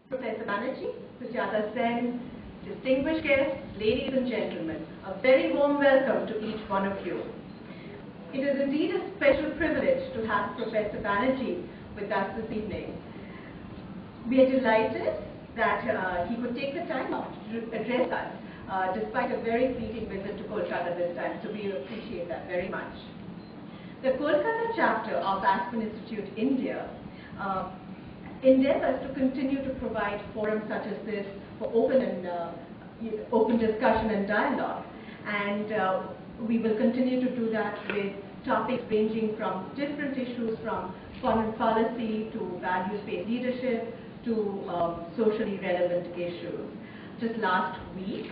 Professor Banerjee, Sujata Sen, distinguished guests, ladies and gentlemen, a very warm welcome to each one of you. It is indeed a special privilege to have Professor Banerjee with us this evening. We are delighted that he could take the time to address us despite a very fleeting visit to Kolkata this time, so we appreciate that very much. The Kolkata chapter of Aspen Institute, India, endeavors to continue to provide forums such as this for open discussion and dialogue, and we will continue to do that with topics ranging from different issues, from foreign policy to values-based leadership to socially relevant issues. Just last week,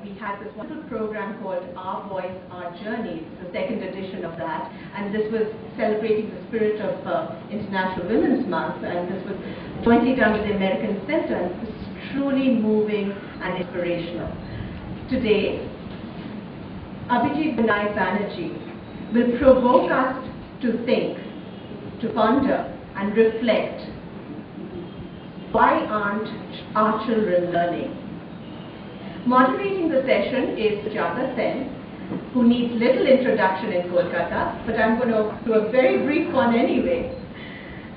we had this wonderful program called Our Voice, Our Journey, the second edition of that, and this was celebrating the spirit of International Women's Month, and this was jointly done with the American Center, and this is truly moving and inspirational. Today, Abhijit Banerjee will provoke us to think, to ponder, and reflect. Why aren't our children learning? Moderating the session is Sujata Sen, who needs little introduction in Kolkata, but I'm going to do a very brief one anyway.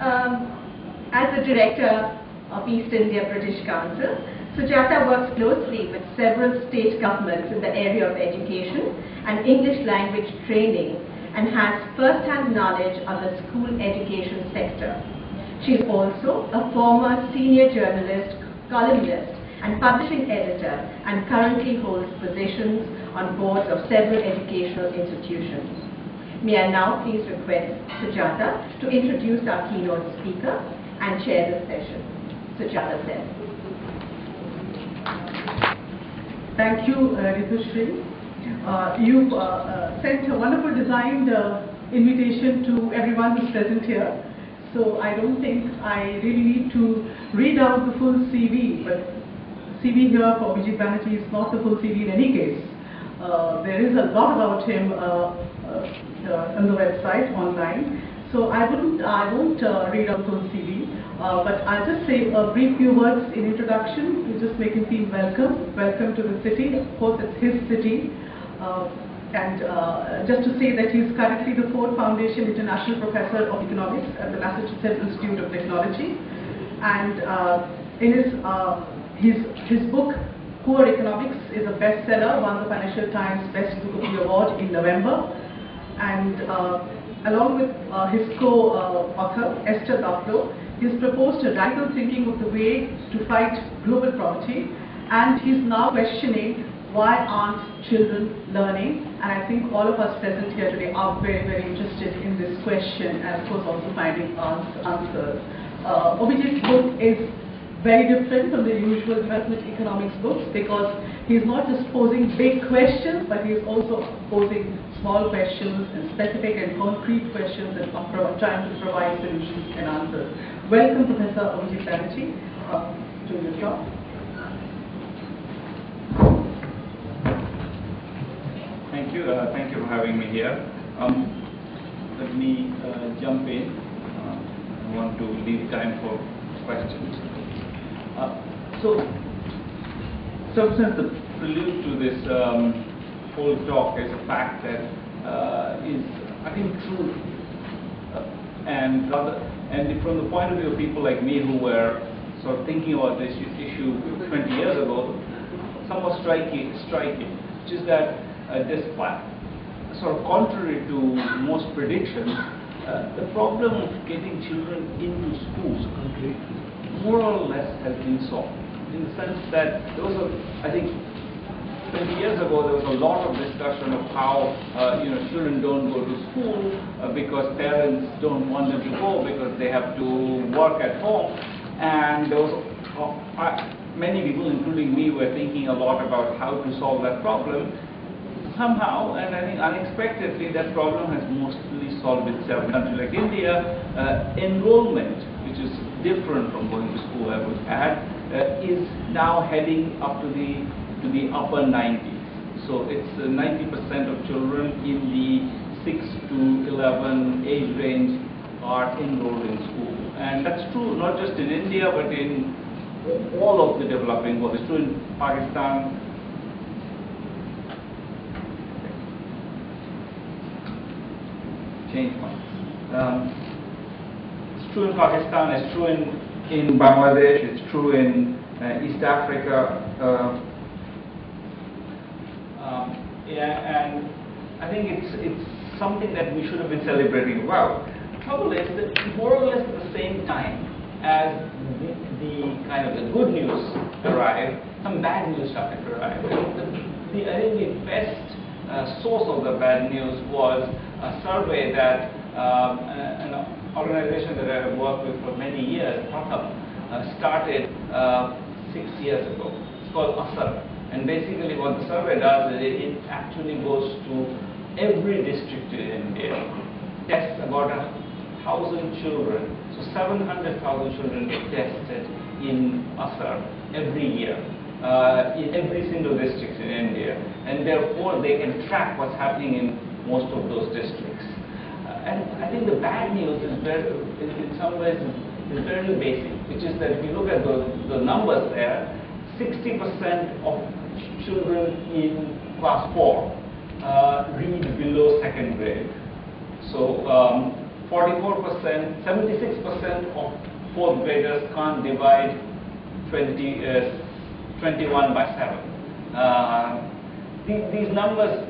As the director of East India British Council, Sujata works closely with several state governments in the area of education and English language training and has first-hand knowledge of the school education sector. She is also a former senior journalist, columnist, and publishing editor, and currently holds positions on boards of several educational institutions. May I now please request Sujata to introduce our keynote speaker and chair the session. Sujata Sen. Thank you, Ritushri. You've sent a wonderful designed invitation to everyone who's present here. So I don't think I really need to read out the full CV, but CV here for Abhijit Banerjee is not the full CV in any case. There is a lot about him on the website, online. So I won't read out the full CV, but I'll just say a brief few words in introduction to just make him feel welcome. Welcome to the city. Of course, it's his city. And just to say that he's currently the Ford Foundation International Professor of Economics at the Massachusetts Institute of Technology. And in his book, Poor Economics, is a bestseller, won the Financial Times Best Book of the Award in November. And along with his co-author, Esther Dapto, he's proposed a radical thinking of the way to fight global poverty. And he's now questioning why aren't children learning? And I think all of us present here today are very, very interested in this question and of course also finding answers. Abhijit's book is very different from the usual development economics books because he's not just posing big questions, but he's also posing small questions and specific and concrete questions and trying to provide solutions and answers. Welcome, Professor Abhijit Banerjee, to your talk. Thank you for having me here. Let me jump in. I want to leave time for questions. So since the prelude to this whole talk is a fact that is, I think, true, and from the point of view of people like me who were sort of thinking about this issue 20 years ago, somewhat striking, which is that despite, sort of contrary to most predictions, the problem of getting children into schools more or less has been solved. In the sense that there was I think 20 years ago there was a lot of discussion of how children don't go to school because parents don't want them to go because they have to work at home, and there was many people, including me, were thinking a lot about how to solve that problem. Somehow, and I think unexpectedly, that problem has mostly solved itself. In a country like India, enrollment, which is different from going to school, I would add, is now heading up to the upper 90s. So it's 90% of children in the 6 to 11 age range are enrolled in school, and that's true not just in India but in all of the developing world. It's true in Pakistan. Change one. It's true in Pakistan. It's true in Bangladesh. It's true in East Africa. And I think it's something that we should have been celebrating about. The trouble is that more or less at the same time as the kind of the good news arrived, some bad news started to arrive. I think the best source of the bad news was a survey that an organization that I have worked with for many years, Prof, started 6 years ago. It's called Aspen. And basically what the survey does is it actually goes to every district in India, tests about 1,000 children, so 700,000 children get tested in Aspen every year, in every single district in India, and therefore they can track what's happening in most of those districts. And I think the bad news is very, in some ways, is very basic, which is that if you look at the numbers there, 60% of children in class 4 read below second grade. So 44%, 76% of fourth graders can't divide 21 by 7. These numbers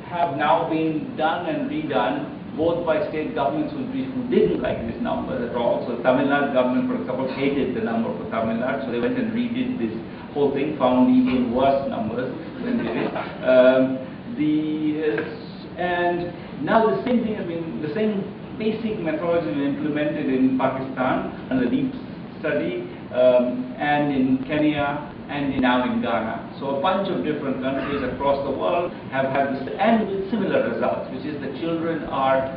have now been done and redone both by state governments who didn't like these numbers at all. So Tamil Nadu government, for example, hated the number for Tamil Nadu, so they went and redid this whole thing, found even worse numbers than they did. And now the same thing has been, the same basic methodology been implemented in Pakistan and the deep study, and in Kenya, and now in Ghana. So a bunch of different countries across the world have had this, and with similar results, which is that children are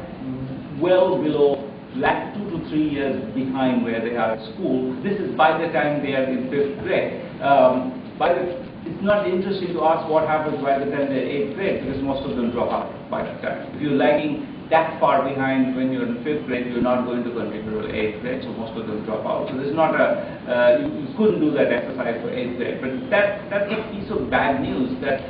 well below, like 2 to 3 years behind where they are at school. This is by the time they are in 5th grade. It's not interesting to ask what happens by the time they're 8th grade, because most of them drop out by that time. If you're lagging that far behind when you're in 5th grade, you're not going to continue to 8th grade, so most of them drop out. So there's not you couldn't do that exercise for 8th grade. But that's a piece of bad news that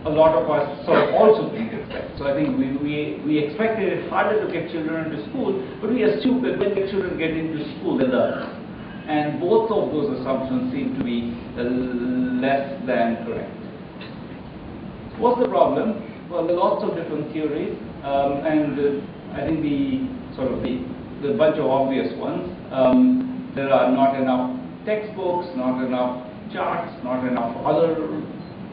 a lot of us sort of also think it's that. So I think we expected it harder to get children into school, but we assume that when the children get into school, they learn. And both of those assumptions seem to be less than correct. What's the problem? Well, there are lots of different theories, and I think the bunch of obvious ones. There are not enough textbooks, not enough charts, not enough other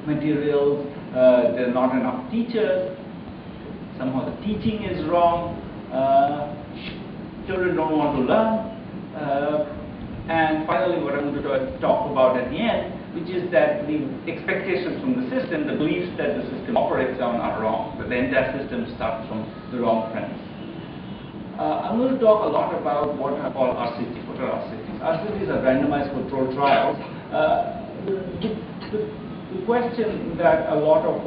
materials. There are not enough teachers. Somehow the teaching is wrong. Children don't want to learn. And finally, what I'm going to talk about at the end, which is that the expectations from the system, the beliefs that the system operates on are wrong, that the entire system starts from the wrong premise. I'm going to talk a lot about what I call RCTs. What are RCTs? RCTs are randomized controlled trials. The question that a lot of,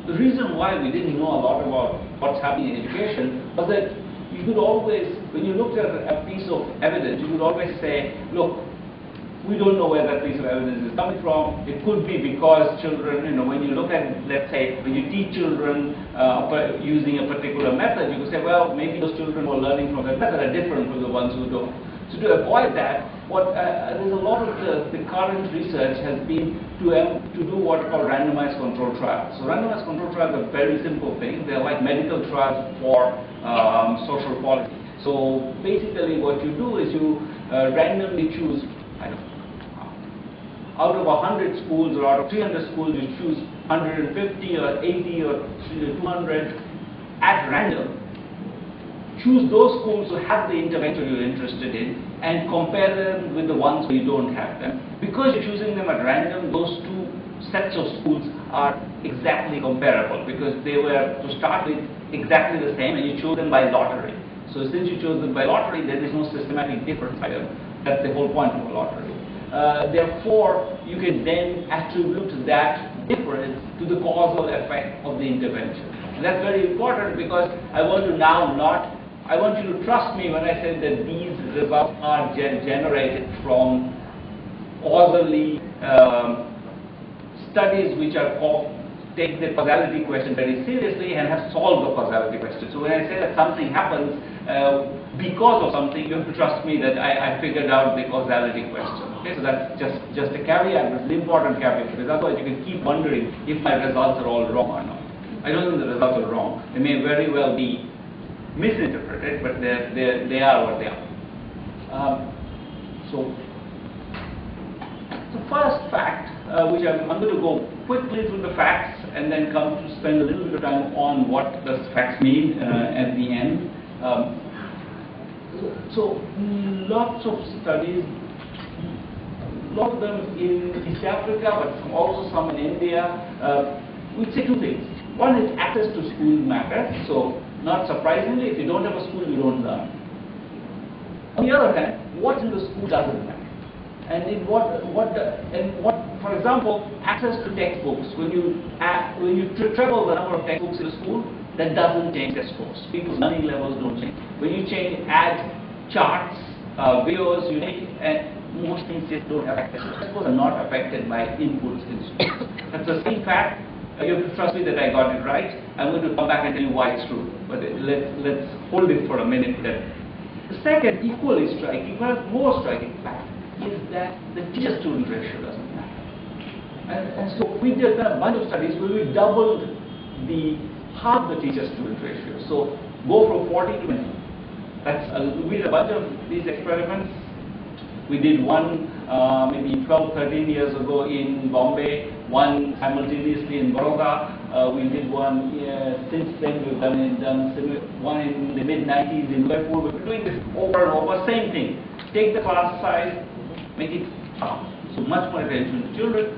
the reason why we didn't know a lot about what's happening in education was that you could always, when you looked at a piece of evidence, you could always say, look, we don't know where that piece of evidence is coming from. It could be because children, when you look at, let's say, when you teach children using a particular method, you could say, well, maybe those children who are learning from that method are different from the ones who don't. So to avoid that, there's a lot of the current research has been to do what are called randomized controlled trials. So randomized controlled trials are very simple things. They're like medical trials for social policy. So basically what you do is you randomly choose, out of 100 schools or out of 300 schools, you choose 150 or 80 or 200 at random. Choose those schools who have the intervention you're interested in and compare them with the ones where you don't have them. Because you're choosing them at random, those two sets of schools are exactly comparable because they were, to start with, exactly the same, and you chose them by lottery. So since you chose them by lottery, there is no systematic difference by them. That's the whole point of a lottery. Therefore, you can then attribute that difference to the causal effect of the intervention. And that's very important because I want to now not I want you to trust me when I say that these results are generated from orderly studies which are take the causality question very seriously and have solved the causality question. So when I say that something happens because of something, you have to trust me that I figured out the causality question. Okay, so that's just a caveat, but it's an important caveat, because otherwise you can keep wondering if my results are all wrong or not. I don't think the results are wrong. They may very well be misinterpreted, but they are what they are. So the first fact, which I'm going to go quickly through the facts and then come to spend a little bit of time on what the facts mean at the end. So lots of studies, a lot of them in East Africa, but also some in India, would say two things. One is access to school matters. So not surprisingly, if you don't have a school, you don't learn. On the other hand, what's in the school doesn't matter. And for example, access to textbooks. When you treble the number of textbooks in a school, that doesn't change the scores. People's learning levels don't change. When you add charts, videos, and most things just don't affect it. Textbooks are not affected by inputs in schools. That's the same fact. You have to trust me that I got it right. I'm going to come back and tell you why it's true. But let's hold it for a minute. The second, equally striking, but more striking fact, is that the teacher-student ratio doesn't matter. And so we did a bunch of studies where we doubled half the teacher-student ratio. So go from 40 to 20. We did a bunch of these experiments. We did one maybe 12, 13 years ago in Bombay, one simultaneously in Baroda. We did one since then. We've done one in the mid-90s in Udaipur. We're doing this over and over, same thing. Take the class size, make it half. So much more attention to children,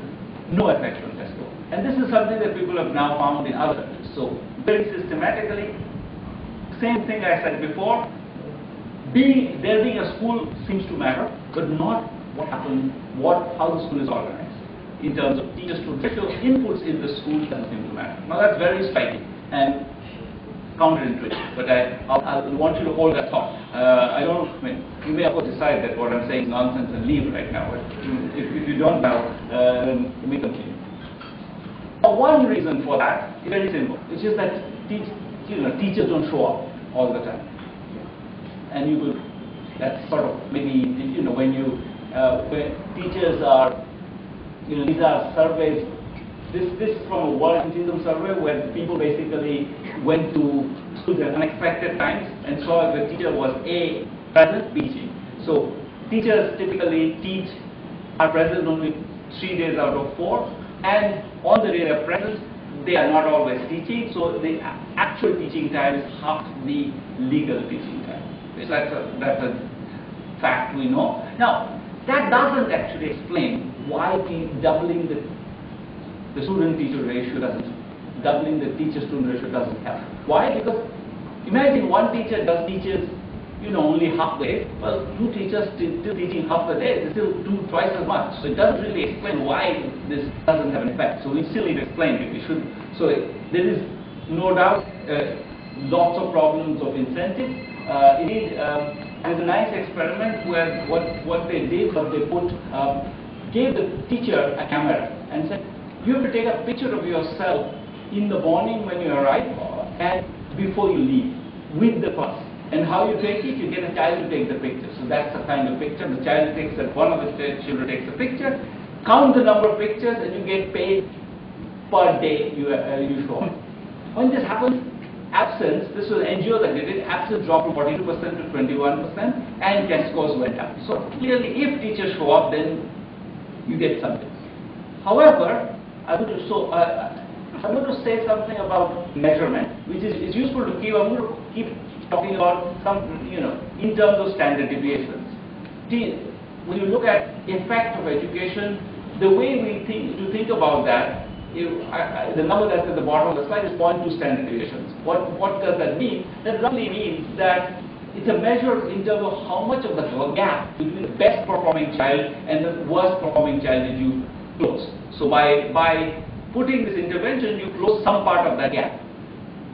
no effect on test score. And this is something that people have now found in other countries. So very systematically, same thing I said before, there being a school seems to matter, but not what happens, how the school is organized. In terms of teacher-student ratio, inputs in the school doesn't seem to matter. Now that's very striking and counterintuitive, but I want you to hold that thought. You may of course decide that what I'm saying is nonsense and leave right now, but if you don't now, then you may continue. One reason for that is very simple, which is that teachers don't show up all the time. And that's sort of maybe, when teachers are, these are surveys. This from a World Autism survey where people basically went to schools at unexpected times and saw if the teacher was A, present, B, teaching. So teachers typically are present only 3 days out of 4, and on the day they're present, they are not always teaching, so the actual teaching time is half the legal teaching time. So that's a fact we know. Now, that doesn't actually explain why doubling the student-teacher ratio doubling the teacher-student ratio doesn't help. Why? Because imagine one teacher teaches only half the day. Well, two teachers still teaching half the day, they still do twice as much. So it doesn't really explain why this doesn't have an effect. So we still need to explain it. So there is no doubt lots of problems of incentive. Indeed, there's a nice experiment where what they did was they gave the teacher a camera and said, you have to take a picture of yourself in the morning when you arrive and before you leave with the class. And how you take it, you get a child to take the picture. So that's the kind of picture. The child takes that, one of the children takes a picture, count the number of pictures, and you get paid per day you show. When this happens, absence, this was an NGO that did it, absence dropped from 42% to 21%, and test scores went up. So clearly, if teachers show up, then you get something. However, I'm going to say something about measurement, which is useful to keep. I'm going to keep talking about some, in terms of standard deviations. When you look at effect of education, the way we think about that, the number that's at the bottom of the slide is 0.2 standard deviations. What does that mean? That roughly means that it's a measure in terms of how much of the gap between the best performing child and the worst performing child did you close. So by putting this intervention, you close some part of that gap.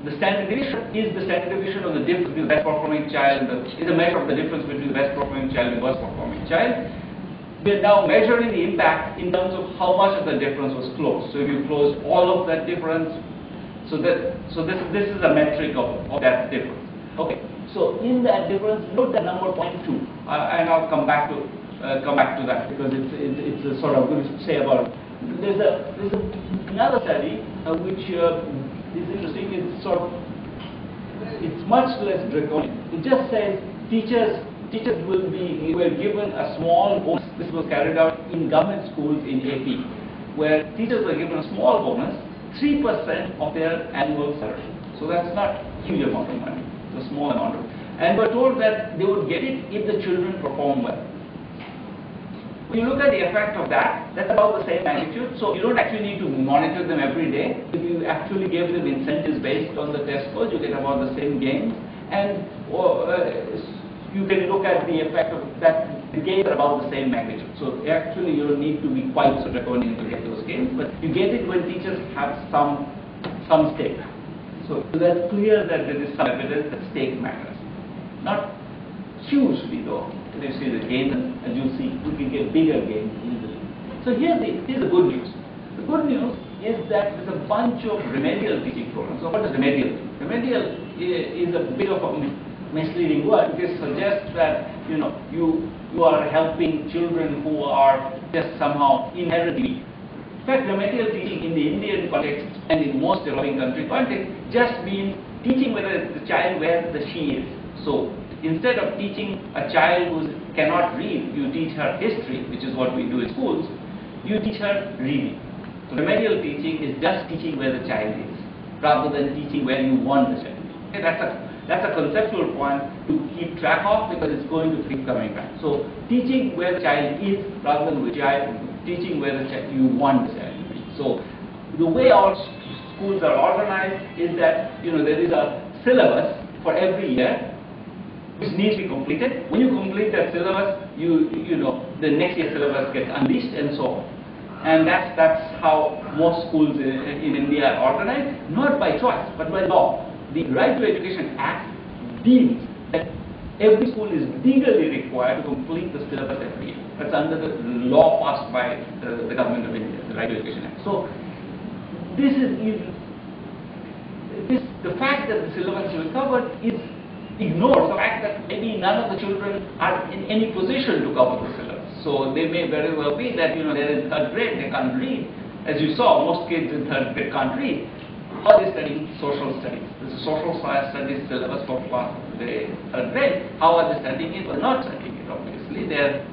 the standard deviation is the standard deviation of the difference between the best performing child, is a measure of the difference between the best performing child and the worst performing child. We are now measuring the impact in terms of how much of the difference was closed. So if you closed all of that difference, so this is a metric of that difference. Okay, so in that difference, note the number 0.2, and I'll come back to that because it's a sort of going to say about. There's another study which is interesting. It's much less draconian. It just says teachers were given a small bonus. This was carried out in government schools in AP, where teachers were given a small bonus, 3% of their annual salary. So that's not a huge amount of money. It's a small amount of it. And we're told that they would get it if the children perform well. When you look at the effect of that, that's about the same magnitude. So you don't actually need to monitor them every day. If you actually give them incentives based on the test scores, you get about the same gains. And you can look at the effect of that. The gains are about the same magnitude. So actually you don't need to be quite so draconian to get those gains, but you get it when teachers have some stake. So that's clear that there is some evidence that stake matters. Not hugely though. If you see the gains, and as you see, we can get bigger gains easily. So here's the good news. The good news is that there's a bunch of remedial teaching programs. So what is remedial? Remedial is a bit of a misleading word because it suggests that you are helping children who are just somehow inherently weak. In fact, remedial teaching in the Indian context and in most developing country context just means teaching whether the child where the she is. So instead of teaching a child who cannot read, you teach her history, which is what we do in schools, you teach her reading. So remedial teaching is just teaching where the child is, rather than teaching where you want the child to be. Okay, that's a conceptual point to keep track of because it's going to keep coming back. So teaching where the child is rather than teaching where the child you want the child to be. So the way our schools are organized is that there is a syllabus for every year which needs to be completed. When you complete that syllabus, the next year's syllabus gets unleashed and so on. And that's how most schools in India are organized, not by choice, but by law. The Right to Education Act deems that every school is legally required to complete the syllabus every year. That's under the law passed by the government of India, the Right to Education Act. So the fact that the syllabus is covered ignores the fact that maybe none of the children are in any position to cover the syllabus. So they may very well be that they're in third grade, they can't read. As you saw, most kids in third grade can't read. Or they're studying social studies. There's a social studies syllabus for the third grade. How are they studying it? Well, not studying it, obviously. They're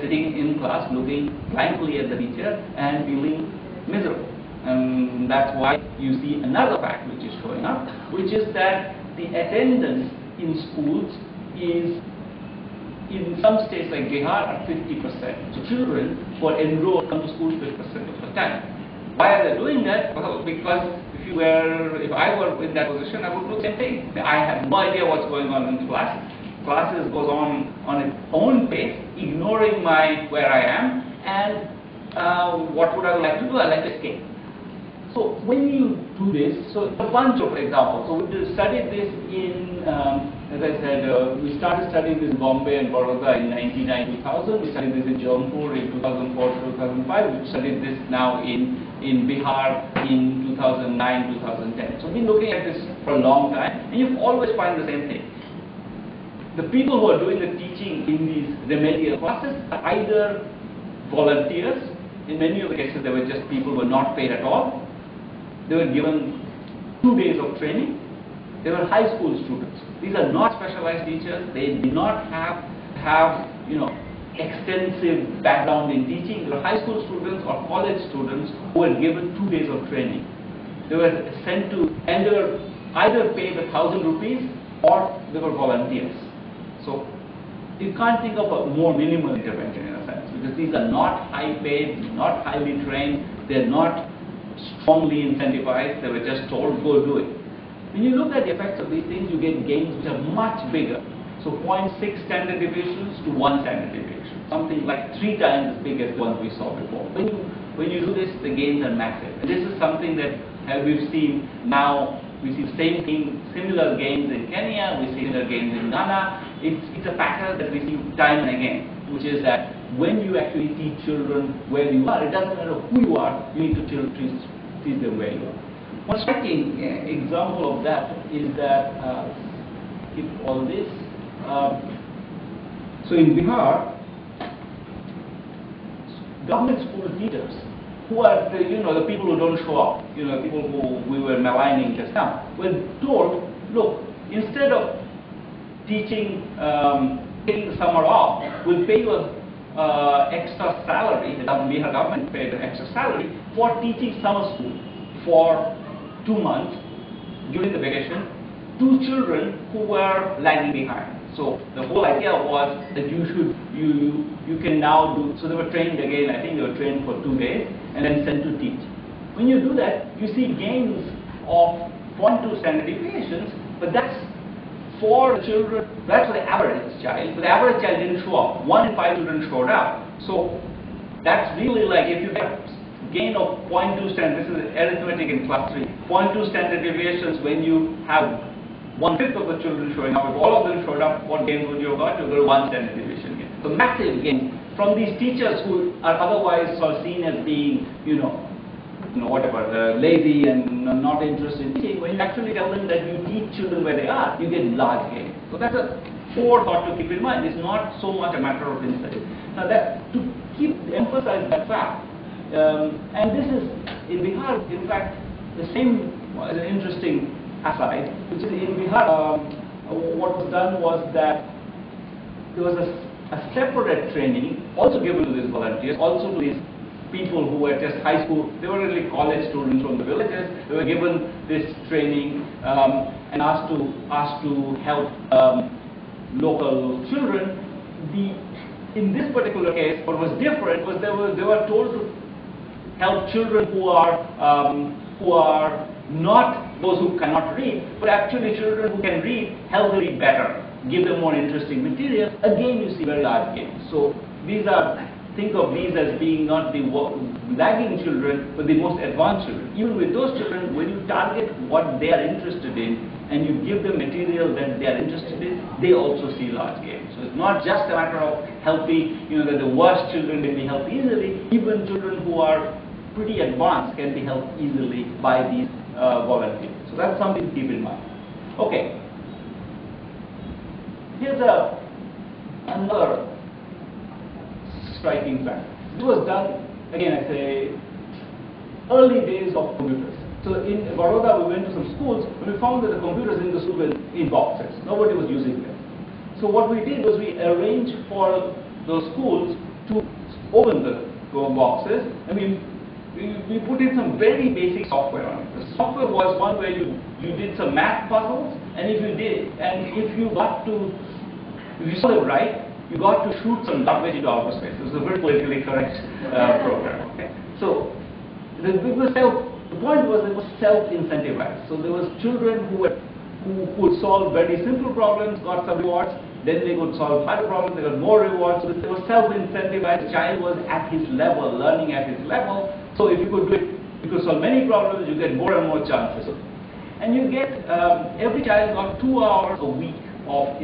sitting in class looking blankly at the teacher and feeling miserable. And that's why you see another fact which is showing up, which is that the attendance in schools is, in some states like Bihar, at 50%. So children who are enrolled come to school 50% of the time. Why are they doing that? Well, because if I were in that position, I would do the same thing. I have no idea what's going on in class. Classes goes on its own pace, ignoring where I am, and what would I like to do? I like to escape. So when you do this, so a bunch of examples. So we studied this in, as I said, we started studying this in Bombay and Baroda in 1999-2000. We studied this in Jaunpur in 2004-2005. We studied this now in Bihar in 2009-2010. So we've been looking at this for a long time, and you always find the same thing. The people who are doing the teaching in these remedial classes are either volunteers. In many of the cases, they were just people who were not paid at all. They were given 2 days of training. They were high school students. These are not specialized teachers. They did not have extensive background in teaching. They were high school students or college students who were given 2 days of training. They were sent to, and they were either paid 1,000 rupees or they were volunteers. So you can't think of a more minimal intervention in a sense, because these are not high paid, not highly trained, they're not strongly incentivized, they were just told, go do it. When you look at the effects of these things, you get gains which are much bigger. So 0.6 standard deviations to 1 standard deviation, something like 3 times as big as the ones we saw before. When you do this, the gains are massive. And this is something that we've seen now We see the same thing, similar games in Kenya, we see similar games in Ghana. It's a pattern that we see time and again, which is that when you actually teach children where you are, it doesn't matter who you are, you need to teach them where you are. One striking example of that is that, if all this, so in Bihar, government school teachers, who are the people who don't show up, people who we were maligning just now, were told, look, instead of teaching, taking the summer off, we'll pay you extra salary. The Bihar government paid an extra salary for teaching summer school for 2 months during the vacation to children who were lagging behind. So the whole idea was that you can now do, so they were trained again, I think they were trained for 2 days and then sent to teach. When you do that, you see gains of 0.2 standard deviations, but that's for children, that's for the average child, but the average child didn't show up. 1 in 5 children showed up. So that's really like, if you get gain of 0.2 standard, this is arithmetic in class 3, 0.2 standard deviations when you have 1/5 of the children showing up. If all of them showed up, what gains would you have got? You got 1 standard deviation gain. So massive gains from these teachers who are otherwise seen as being, whatever, lazy and not interested in teaching. When you actually tell them that you teach children where they are, you get large gains. So that's a forethought to keep in mind. It's not so much a matter of incentive. Now that to emphasize that fact, and this is in Bihar, in fact, the same is an interesting aside, which is in Bihar, what was done was that there was a separate training also given to these volunteers, also to these people who were just high school, they were really college students from the villages. They were given this training and asked to help local children. In this particular case, what was different was they were told to help children who are not those who cannot read, but actually children who can read, help them read better, give them more interesting material. Again, you see very large gains. So these are, think of these as being not the lagging children, but the most advanced children. Even with those children, when you target what they are interested in and you give them material that they are interested in, they also see large gains. So it's not just a matter of helping, that the worst children can be helped easily. Even children who are pretty advanced can be helped easily by these volunteers. So that's something to keep in mind. Okay. Here's another striking fact. It was done, again I say, early days of computers. So in Baroda we went to some schools and we found that the computers in the school were in boxes. Nobody was using them. So what we did was we arranged for those schools to open the boxes, and we put in some very basic software on it. The software was one where you did some math puzzles, and if you solved it right, you got to shoot some garbage into outer space. It was a very politically correct program. Okay? So the point was it was self-incentivized. So there was children who could solve very simple problems, got some rewards. Then they could solve harder problems, they got more rewards. So it was self-incentivized. The child was at his level, learning at his level. So if you could do it, you could solve many problems, you get more and more chances. And you get, every child got 2 hours a week of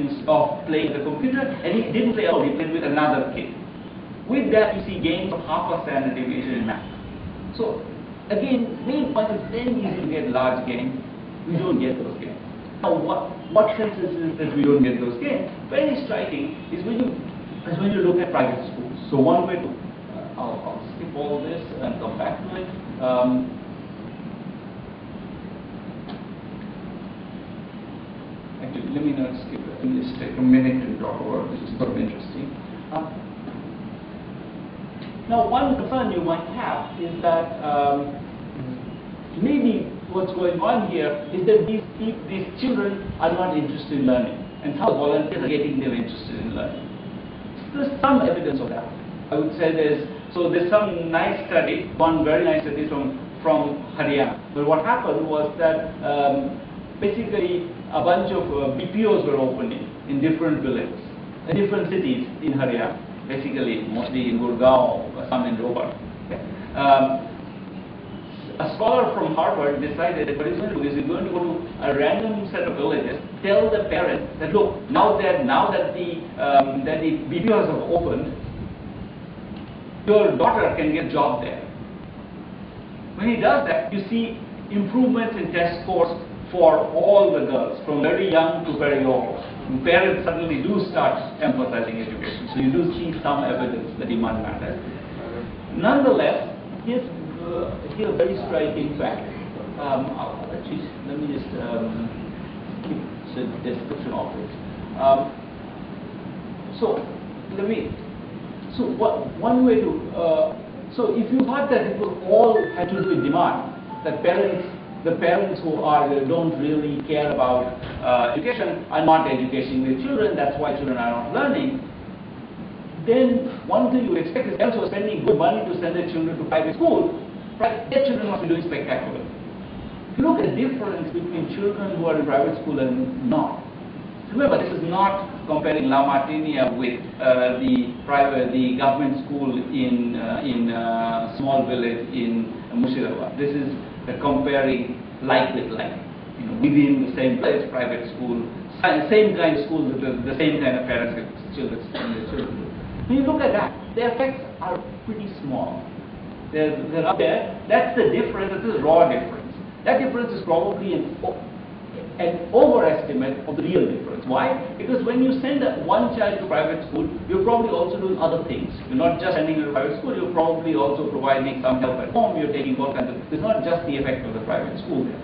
playing the computer, and he didn't play alone, he played with another kid. With that, you see gains of half a standard deviation in math. So again, main point is very easy to get large gains. We don't get those gains. Now, what sense is it that we don't get those gains? Very striking is when you look at private schools. So one way to, I'll skip all this and come back to it. Actually, let me not skip it. Let me just take a minute to talk about this. It's sort of interesting. Now, one concern you might have is that maybe what's going on here is that these children are not interested in learning, and some volunteers are getting them interested in learning. So there's some evidence of that. I would say there's some nice study, one very nice study from Haryana. But what happened was that basically a bunch of BPOs were opening in different villages, in different cities in Haryana. Basically, mostly in Gurgaon, some in Rohbar. Okay. a scholar from Harvard decided that what he's going to do is he's going to go to a random set of villages, tell the parents that look, now that the BPOs have opened, your daughter can get a job there. When he does that, you see improvements in test scores for all the girls, from very young to very old. And parents suddenly do start emphasizing education. So you do see some evidence that demand matters. Nonetheless, here's a very striking fact. Let me just keep the description of it. One way to so if you thought that it was all had to do with demand, that the parents who don't really care about education are not educating their children, that's why children are not learning, then one thing you would expect is parents who are spending good money to send their children to private school, their children must be doing spectacularly. If you look at the difference between children who are in private school and not, remember, this is not comparing La Martinia with the government school in a small village in Murshidabad. This is comparing like with like, within the same place, private school, same kind of schools with the same kind of parents with children. When you look at that, the effects are pretty small. They're up there. That's the difference. This is raw difference. That difference is probably an overestimate of the real difference. Why? Because when you send one child to private school, you're probably also doing other things. You're not just sending them to private school, you're probably also providing some help at home, you're taking all kinds of, it's not just the effect of the private school there.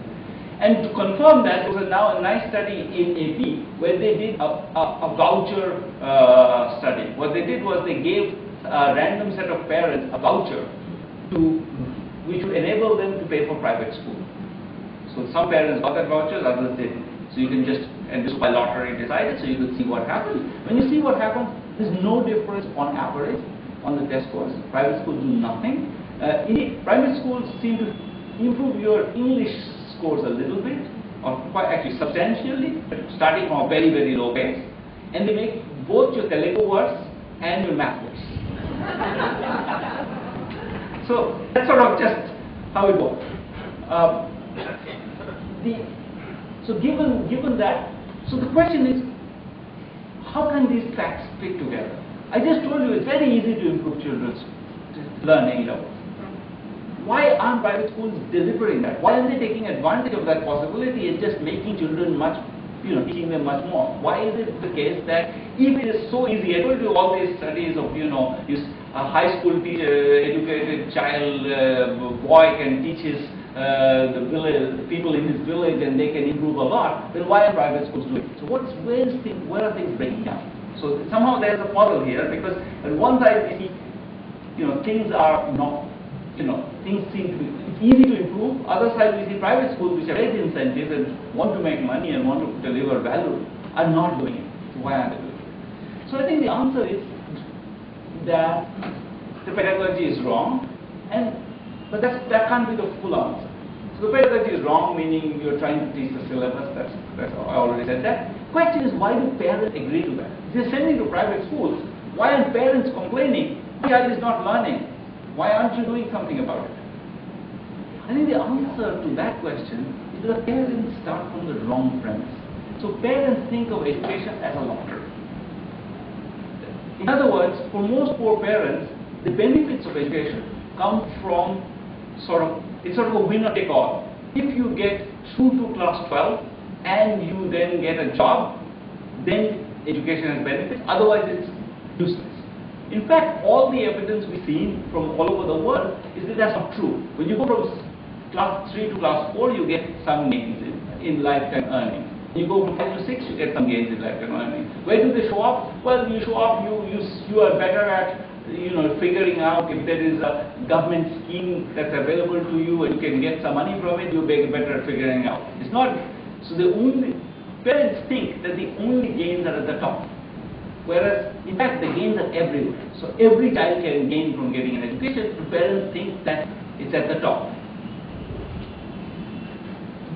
And to confirm that, there was now a nice study in AP where they did a voucher study. What they did was they gave a random set of parents a voucher which would enable them to pay for private school. So some parents got that vouchers, others didn't. So you can just, and this by lottery decided, so you could see what happens. When you see what happens, there's no difference on average on the test scores. Private schools do nothing. Indeed, private schools seem to improve your English scores a little bit, or quite actually substantially, but starting from a very, very low base. And they make both your Telugu worse and your math worse. So that's sort of just how it works. So given that, so the question is, how can these facts fit together? I just told you it's very easy to improve children's learning levels. Why aren't private schools delivering that? Why aren't they taking advantage of that possibility and just making children much, teaching them much more? Why is it the case that if it is so easy, I told you all these studies of, a high school educated child, boy can teach his the village, people in his village, and they can improve a lot, then why are private schools doing it? So where are things breaking down? So somehow there's a puzzle here, because at one side we see, things are not, things seem to be, it's easy to improve. Other side we see private schools which have great incentives and want to make money and want to deliver value are not doing it. So why aren't they doing it? So I think the answer is that the pedagogy is wrong, but that can't be the full answer. So the pedagogy is wrong, meaning you're trying to teach the syllabus, that's I already said that. Question is, why do parents agree to that? If they're sending to private schools, why aren't parents complaining? My child is not learning. Why aren't you doing something about it? I think the answer to that question is that parents start from the wrong premise. So parents think of education as a lottery. In other words, for most poor parents, the benefits of education come from it's sort of a winner take all. If you get through to class 12 and you then get a job, then education has benefits, otherwise it's useless. In fact, all the evidence we've seen from all over the world is that that's not true. When you go from class 3 to class 4, you get some gains in lifetime earnings. You go from 5 to 6, you get some gains in lifetime earnings. Where do they show up? Well, you show up, you are better at figuring out if there is a government scheme that's available to you and you can get some money from it, you're better at figuring out. It's not, so parents think that the only gains are at the top. Whereas, in fact, the gains are everywhere. So every child can gain from getting an education, the parents think that it's at the top.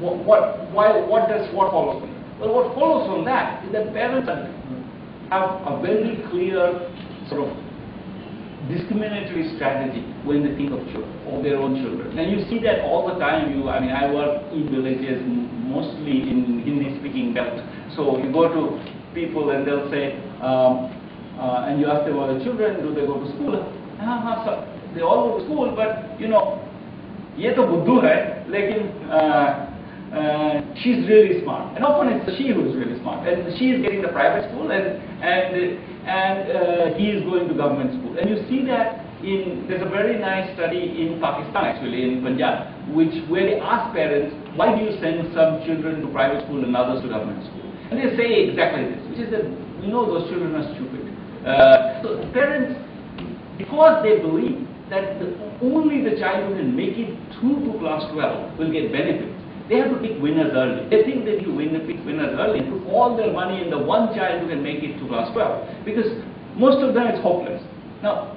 What follows from that? Well, what follows from that is that parents have a very clear sort of discriminatory strategy when they think of children, or their own children. And you see that all the time. I mean, I work in villages, mostly in Hindi-speaking belt. So you go to people and they'll say, and you ask them about the children, do they go to school? So they all go to school, but ये तो बुद्धू है, लेकिन she's really smart. And often it's she who's really smart, and she is getting the private school, and he is going to government school. And you see that there's a very nice study in Pakistan, actually, in Punjab, where they ask parents, why do you send some children to private school and others to government school? And they say exactly this, which is that those children are stupid. So parents, because they believe that only the child who can make it through to class 12 will get benefits, they have to pick winners early. They think that you pick winners early and put all their money in the one child who can make it to class 12, because most of them it's hopeless. Now,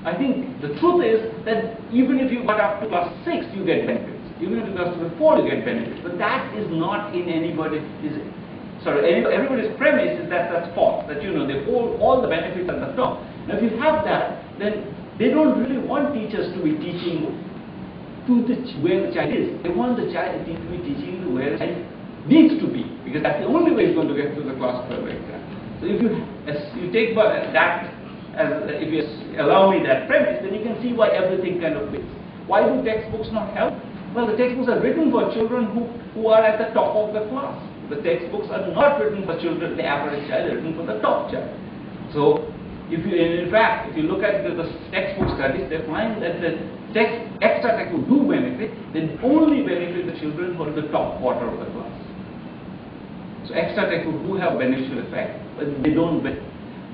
I think the truth is that even if you got up to class 6, you get benefits. Even if you got to 4, you get benefits. But that is not in everybody's premise is that that's false. That they hold all the benefits at the top. Now, if you have that, then they don't really want teachers to be teaching to where the child is. They want the child to be teaching to where the child needs to be, because that's the only way he's going to get to the class 12 exam. So if you take that if you allow me that premise, then you can see why everything kind of fits. Why do textbooks not help? Well, the textbooks are written for children who are at the top of the class. The textbooks are not written for children, the average child, they're written for the top child. So, in fact, if you look at the textbook studies, they find that the extra textbooks do benefit, they only benefit the children who are in the top quarter of the class. So extra textbooks do have beneficial effect, but they don't benefit.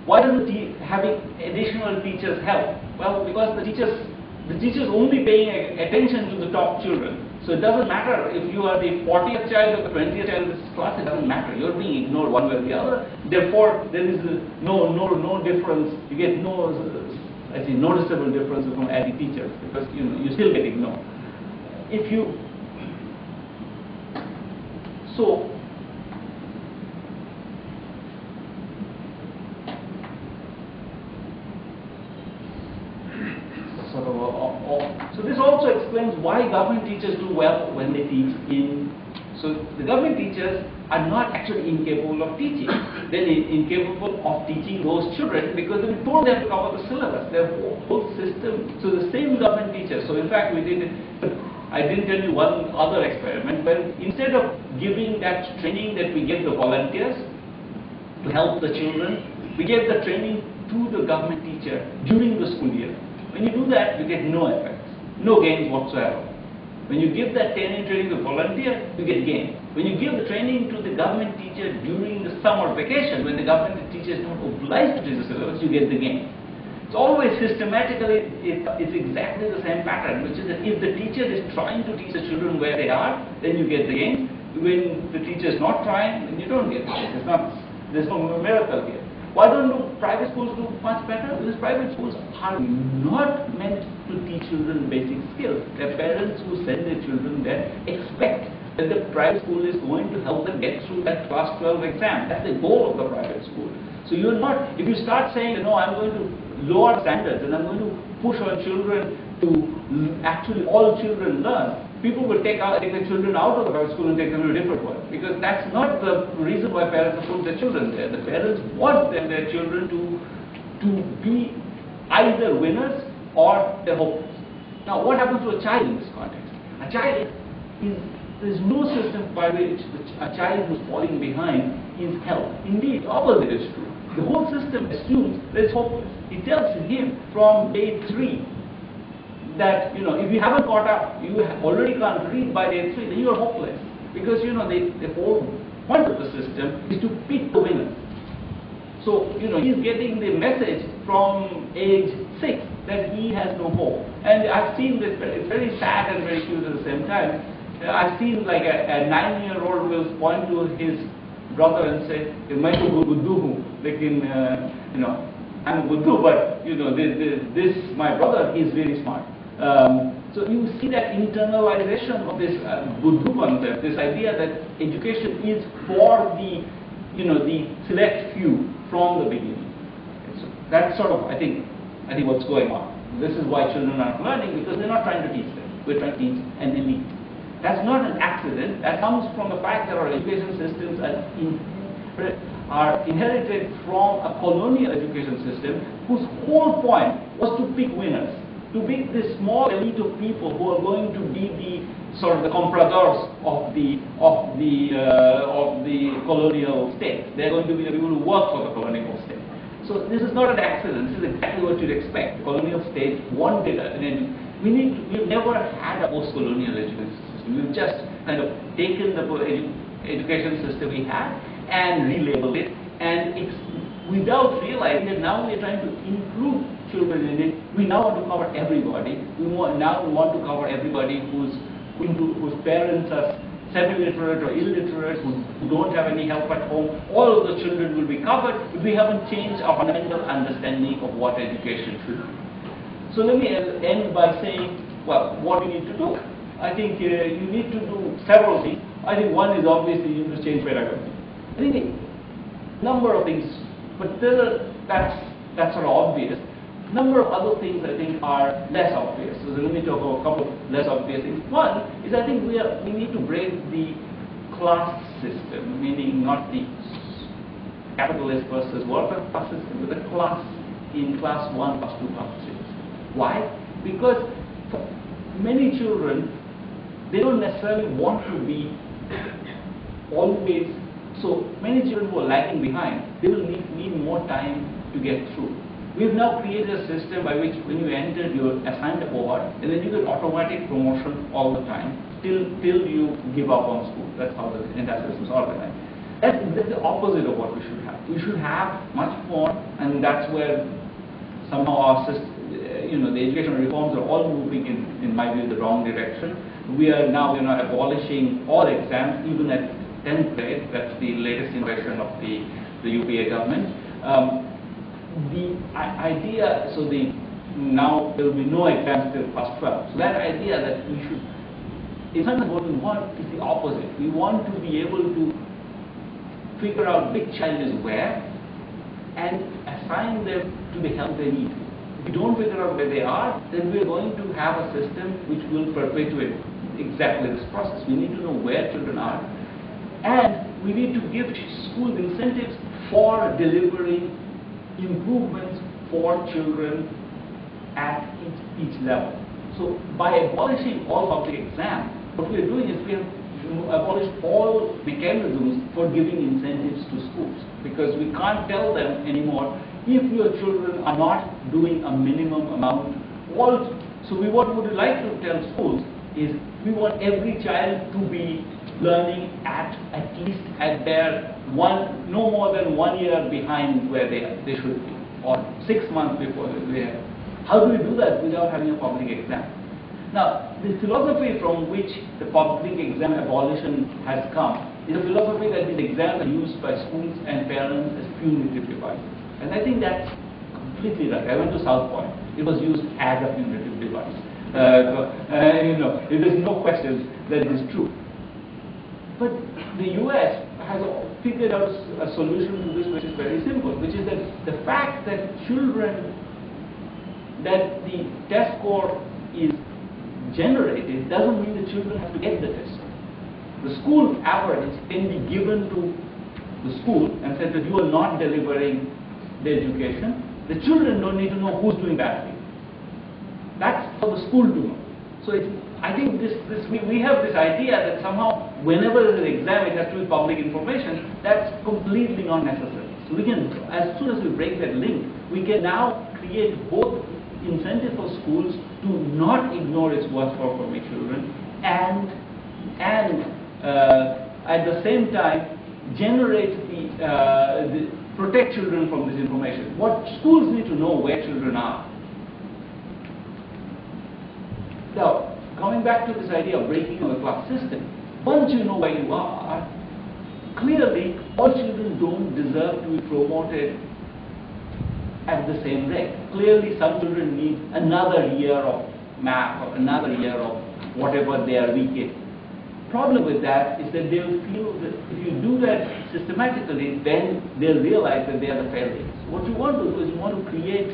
Why doesn't having additional teachers help? Well, because the teachers only paying attention to the top children. So it doesn't matter if you are the 40th child or the 20th child in this class, it doesn't matter. You're being ignored one way or the other. Therefore, there is no difference. You get noticeable difference from adding teachers, because you still get ignored. So this also explains why government teachers do well when they teach so the government teachers are not actually incapable of teaching. They're incapable of teaching those children because they've been told they have to cover the syllabus, their whole system. So the same government teachers, so in fact I didn't tell you one other experiment, where instead of giving that training that we give the volunteers to help the children, we gave the training to the government teacher during the school year. When you do that, you get no effects, no gains whatsoever. When you give that training to the volunteer, you get gains. When you give the training to the government teacher during the summer vacation, when the government teacher is not obliged to teach the syllabus, you get the gain. It's always systematically, it's exactly the same pattern, which is that if the teacher is trying to teach the children where they are, then you get the gain. When the teacher is not trying, then you don't get the gain. There's no miracle here. Why don't private schools do much better? Because private schools are not meant to teach children basic skills. Their parents who send their children there expect that the private school is going to help them get through that class 12 exam. That's the goal of the private school. So you're not, if you start saying, no, I'm going to lower standards and I'm going to push on children to actually all children learn, people will take the children out of the private school and take them to a different one, because that's not the reason why parents have put their children there. The parents want their children to be either winners or they're hopeless. Now, what happens to a child in this context? A child there's no system by which a child who's falling behind is helped. Indeed, the opposite is true. The whole system assumes that it's hopeless. It tells him from day 3 that, if you haven't caught up, you already can't read by day 3, then you are hopeless. Because, the whole point of the system is to pick the winners. So, he's getting the message from age 6 that he has no hope. And I've seen this, it's very sad and very cute at the same time. I've seen like a 9-year-old will point to his brother and say, I'm a Buddhu, but, this my brother, he's very smart. So you see that internalization of this Buddha concept, this idea that education is for the, the select few from the beginning. So that's sort of, I think I think, what's going on. This is why children are not learning, because we're not trying to teach them. We're trying to teach an elite. That's not an accident. That comes from the fact that our education systems are inherited from a colonial education system whose whole point was to pick winners, to pick this small elite of people who are going to be the sort of the compradors of the colonial state. They're going to be the people who work for the colonial state. So this is not an accident. This is exactly what you'd expect. The colonial state wanted it. We've never had a post-colonial education system. We've just kind of taken the education system we had and relabeled it, and it's without realizing that now we're trying to include children in it. We now want to cover everybody. Now we want to cover everybody whose parents are semi-literate or illiterate, who don't have any help at home. All of the children will be covered, but we haven't changed our fundamental understanding of what education should be. So let me end by saying, well, what do you need to do? I think you need to do several things. I think one is obviously you need to change pedagogy. I think a number of things, but that's sort of obvious. Number of other things I think are less obvious. So let me talk about a couple of less obvious things. One is I think we need to break the class system, meaning not the capitalist versus worker class system, but the class in class 1, class 2, class 3. Why? Because for many children, they don't necessarily want to be always. So many children who are lagging behind, they will need more time to get through. We've now created a system by which when you enter, you're assigned a cohort, and then you get automatic promotion all the time till you give up on school. That's how the entire system is organized. That's the opposite of what we should have. We should have much more, and that's where somehow our system, the educational reforms are all moving in my view, the wrong direction. We are now abolishing all exams, even at 10th grade. That's the latest innovation of the UPA government. The idea, now there will be no exams till class 12. So that idea that we should, in fact, what we want is the opposite. We want to be able to figure out which child is where and assign them to the help they need. If we don't figure out where they are, then we are going to have a system which will perpetuate exactly this process. We need to know where children are, and we need to give schools incentives for delivering improvements for children at each level. So by abolishing all public exams, what we are doing is we have abolished all mechanisms for giving incentives to schools, because we can't tell them anymore if your children are not doing a minimum amount. So what we would like to tell schools is we want every child to be learning at least at their no more than 1 year behind where they should be, or 6 months before they are. How do we do that without having a public exam? Now, the philosophy from which the public exam abolition has come is a philosophy that these exams are used by schools and parents as punitive devices. And I think that's completely right. I went to South Point. It was used as a punitive device. There's no question that it is true. But the US has figured out a solution to this which is very simple, which is that the fact that that the test score is generated doesn't mean the children have to get the test. The school average can be given to the school and said that you are not delivering the education. The children don't need to know who's doing badly. That's for the school to know. So I think we have this idea that somehow whenever there's an exam it has to be public information. That's completely not necessary. So we can, as soon as we break that link, we can now create both incentive for schools to not ignore its worth for children and at the same time generate protect children from this information. What schools need to know where children are. Now, coming back to this idea of breaking of the class system, once you know where you are, clearly all children don't deserve to be promoted at the same rate. Clearly some children need another year of math or another year of whatever they are weak in. Problem with that is that they'll feel that if you do that systematically, then they'll realize that they are the failures. What you want to do is you want to create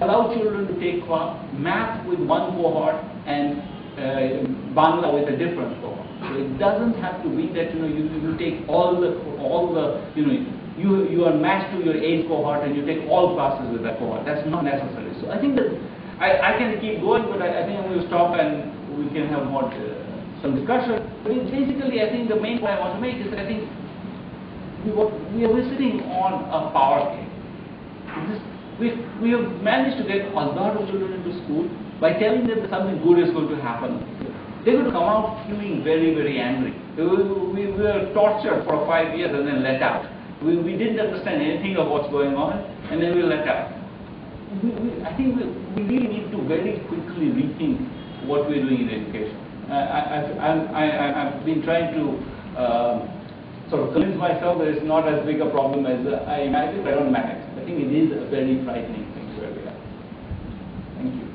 allow children to take math with one cohort and Bangla with a different cohort. So it doesn't have to be that you take all the you are matched to your age cohort and you take all classes with that cohort. That's not necessary. So I think that I can keep going, but I think I'm going to stop and we can have more some discussion. But basically, I think the main point I want to make is that I think we're sitting on a power cave. We have managed to get a lot of children into school by telling them that something good is going to happen. They're going to come out feeling very, very angry. We were tortured for 5 years and then let out. We didn't understand anything of what's going on, and then we let out. I think we really need to very quickly rethink what we're doing in education. I've been trying to sort of convince myself that it's not as big a problem as I imagined, but I don't manage. I think it is a very frightening thing where we are. Thank you.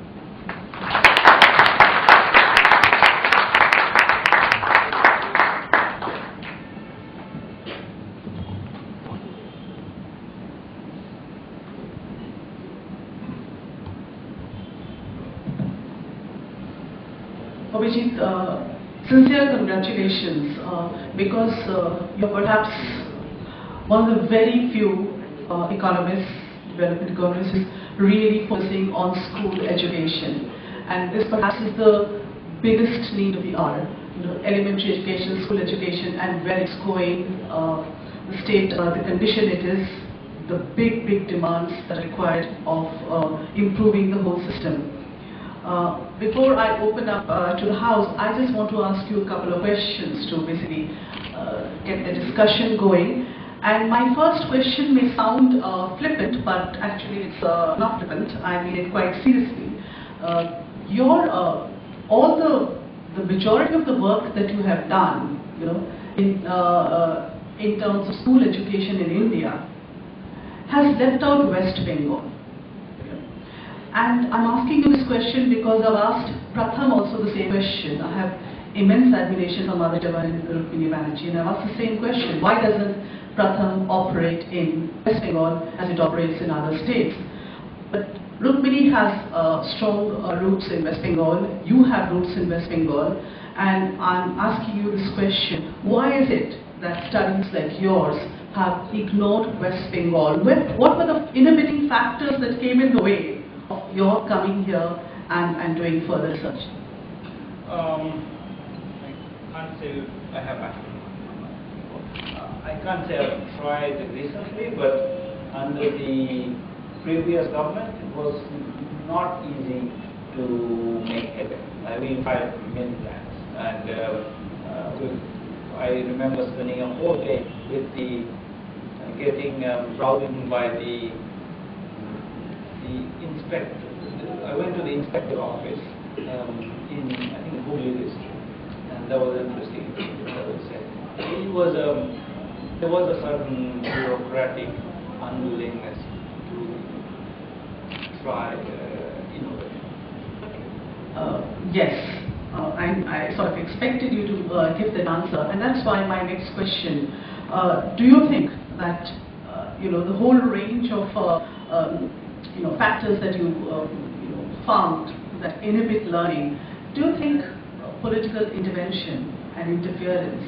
Abhijit, sincere congratulations because you're perhaps one of the very few economists, development economists, who's really focusing on school education. And this perhaps is the biggest need of the hour. Elementary education, school education, and where it's going, the state, the condition it is, the big demands that are required of improving the whole system. Before I open up to the House, I just want to ask you a couple of questions to basically get the discussion going. And my first question may sound flippant, but actually it's not flippant. I mean it quite seriously. All the majority of the work that you have done, in terms of school education in India, has left out West Bengal. And I'm asking you this question because I've asked Pratham also the same question. I have immense admiration for Mother Divine Abhijit Banerjee, and I've asked the same question. Why doesn't Pratham operate in West Bengal as it operates in other states? But Rukmini has strong roots in West Bengal. You have roots in West Bengal. And I'm asking you this question. Why is it that studies like yours have ignored West Bengal? What were the inhibiting factors that came in the way of your coming here and doing further research? I can't say I've tried recently, but under the previous government, it was not easy to make headway. We tried many times, and I remember spending a whole day with the getting browsing by the inspector. I went to the inspector office in I think Hooghly district, and that was interesting. I would say there was a certain bureaucratic unwillingness to try innovation. Yes, I sort of expected you to give that answer, and that's why my next question: do you think that the whole range of factors that you found that inhibit learning, do you think political intervention and interference,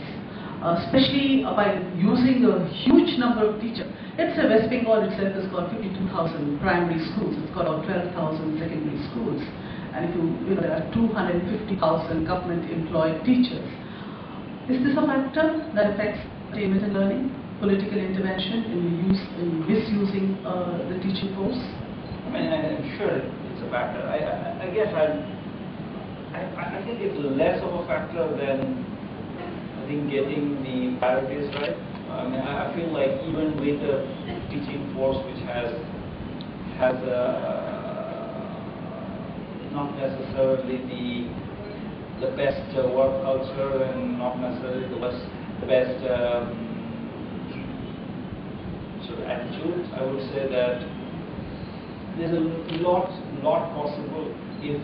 especially by using a huge number of teachers? Let's say West Bengal itself has got 52,000 primary schools, it's got about 12,000 secondary schools, and if there are 250,000 government employed teachers. Is this a factor that affects attainment and learning? Political intervention in misusing the teaching force? I mean, I'm sure it's a factor. I guess I think it's less of a factor than getting the priorities right. I mean, I feel like even with a teaching force which has not necessarily the best work culture and not necessarily the best sort of attitude, I would say that there's a lot possible if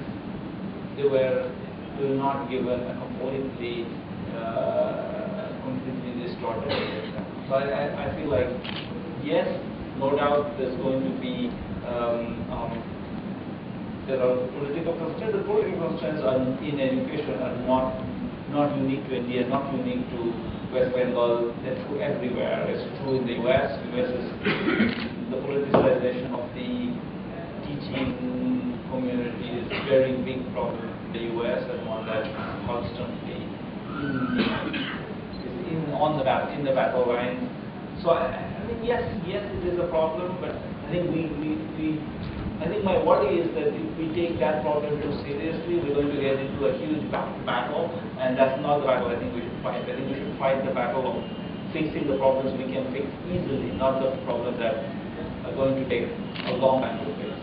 they were not given a completely distorted. So I feel like, yes, no doubt there's going to be there are political constraints. The political constraints in education are not unique to India, not unique to West Bengal. They're true everywhere. It's true in the US. US is the politicization of the teaching community is a very big problem in the US, and one that constantly is in the battle line. So I mean, yes, it is a problem, but I think I think my worry is that if we take that problem too seriously, we're going to get into a huge battle, and that's not the battle I think we should fight. I think we should fight the battle of fixing the problems we can fix easily, not the problems that are going to take a long time to fix.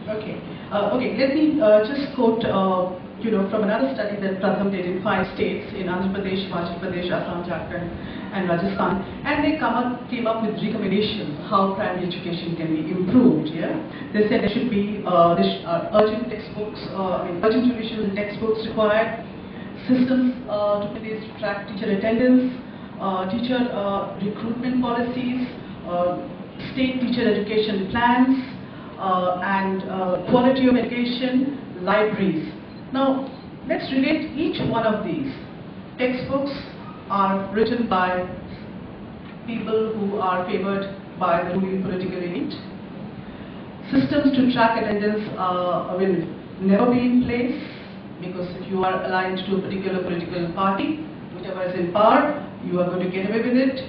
Okay. Let me just quote, from another study that Prof did in 5 states, in Andhra Pradesh, Himachal Pradesh, Assam, Jharkhand, and Rajasthan, and they came up with recommendations how primary education can be improved. Yeah, they said there should be urgent textbooks, urgent revision in textbooks required, systems to be placed to track teacher attendance, teacher recruitment policies, state teacher education plans, and quality of education, libraries. Now, let's relate each one of these. Textbooks are written by people who are favored by the ruling political elite. Systems to track attendance will never be in place, because if you are aligned to a particular political party, whichever is in power, you are going to get away with it.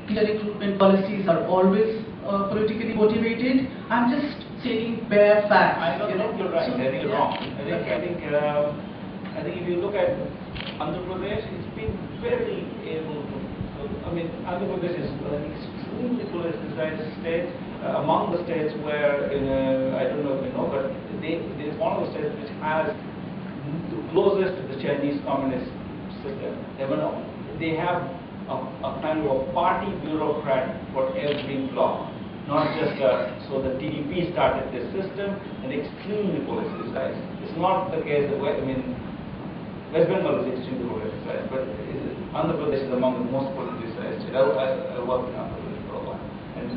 Teacher recruitment policies are always politically motivated. I'm just stating bare facts. I don't think you're right. I think you're wrong. I think if you look at Andhra Pradesh, it's been very able to. Andhra Pradesh is an extremely politicized state. Among the states where, I don't know if you know, but it's one of the states which has the closest to the Chinese communist system. They have a kind of a party bureaucrat for every block. Not just so the TDP started this system and extremely politicized. It's not the case that West Bengal is extremely politicized, but Andhra Pradesh is among the most politicized. I worked in Andhra Pradesh for a while, and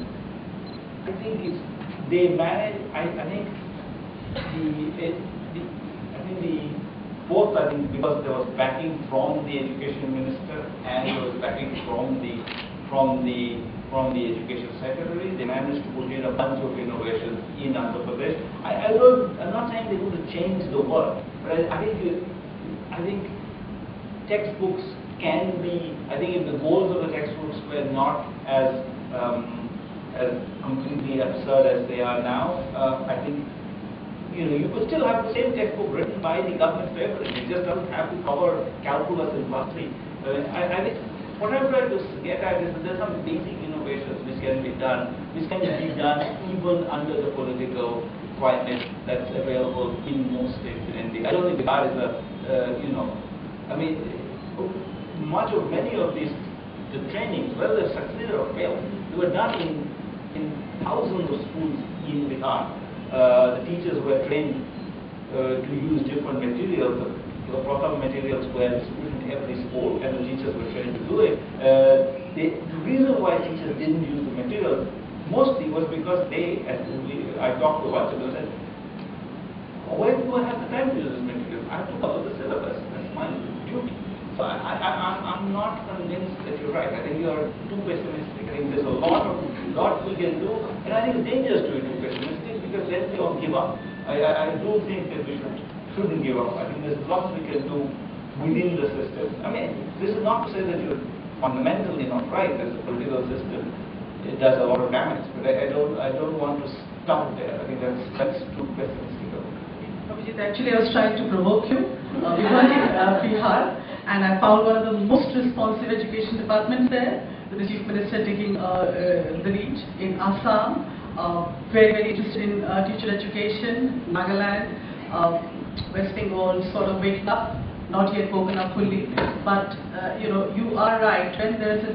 I think they manage. I think because there was backing from the education minister and there was backing from the education secretary, they managed to put in a bunch of innovations in Andhra Pradesh. I'm not saying they're going to change the world, but I think textbooks can be. I think if the goals of the textbooks were not as completely absurd as they are now, I think you could still have the same textbook written by the government favorite. It just doesn't have to cover calculus and plus 3. I think what I'm trying to get at is that there's some basic innovations which can be done even under the political climate that's available in most states in India. I don't think Bihar is many of these the trainings, whether they succeeded or failed, they were done in thousands of schools in Bihar. The teachers were trained to use different materials. The proper materials were distributed in every school, and the teachers were trained to do it. The reason why teachers didn't use the materials mostly was because I talked to a bunch of them and said, why do I have the time to use this material? I have to cover the syllabus. That's my duty. So I'm not convinced that you're right. I think you're too pessimistic. I think there's a lot we can do, and I think it's dangerous to be too pessimistic, because then we all give up. I do think that we shouldn't give up. I think there's lots we can do within the system. This is not to say that you're fundamentally not right. As a political system, it does a lot of damage. But I don't want to stop there. I think that's too pessimistic. Abhijit, actually, I was trying to provoke you. We were in Bihar, and I found one of the most responsive education departments there, with the Chief Minister taking the lead. In Assam, very, very interested in teacher education. Nagaland, West Bengal sort of waking up, not yet woken up fully, but you are right. When there is a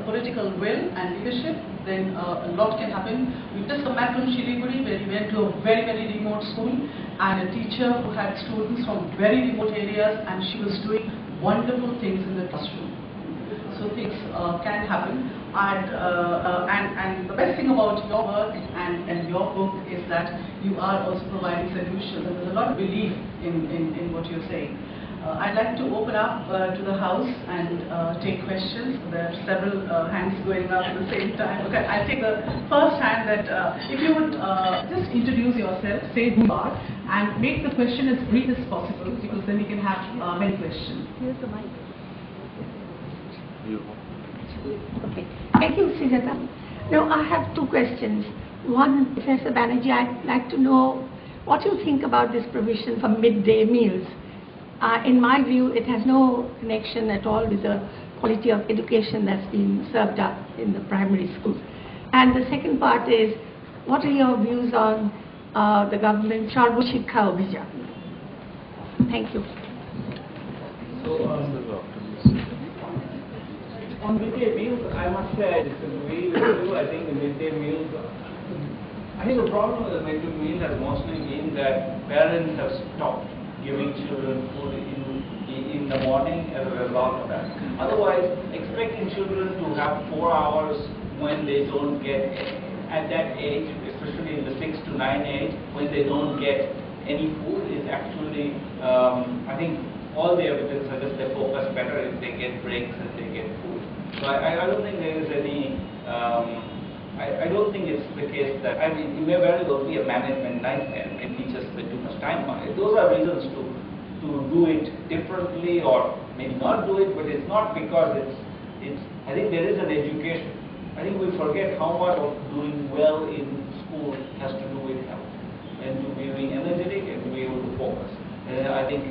political will and leadership, then a lot can happen. We just come back from Shiliguri, where we went to a very, very remote school, and a teacher who had students from very remote areas, and she was doing wonderful things in the classroom. So things can happen. And the best thing about your work and your book is that you are also providing solutions, and there's a lot of belief in what you're saying. I'd like to open up to the house and take questions. There are several hands going up at the same time. Okay, I'll take the first hand that if you would just introduce yourself, say who you are, and make the question as brief as possible, because then we can have many questions. Here's the mic. Okay. Thank you, Sujata. Now, I have two questions. One, Professor Banerjee, I'd like to know what you think about this provision for midday meals. In my view, it has no connection at all with the quality of education that's being served up in the primary school. And the second part is, what are your views on the government Sarva Shiksha Abhiyan? Thank you. On midday meals, I must say I disagree with you. I think the midday meals, I think the problem with the midday meal has mostly been that parents have stopped giving children food in the morning as a result of that. Otherwise, expecting children to have 4 hours when they don't get, at that age, especially in the 6 to 9 age, when they don't get any food is actually, I think all the evidence suggests they focus better if they get breaks and they get food. So I don't think there is any, I don't think it's the case that, I mean, it may very well be a management nightmare and teachers spend too much time on it. Those are reasons to do it differently, or maybe not do it, but it's not because it's I think there is an education. I think we forget how much of doing well in school has to do with health, and to being energetic and to be able to focus. I think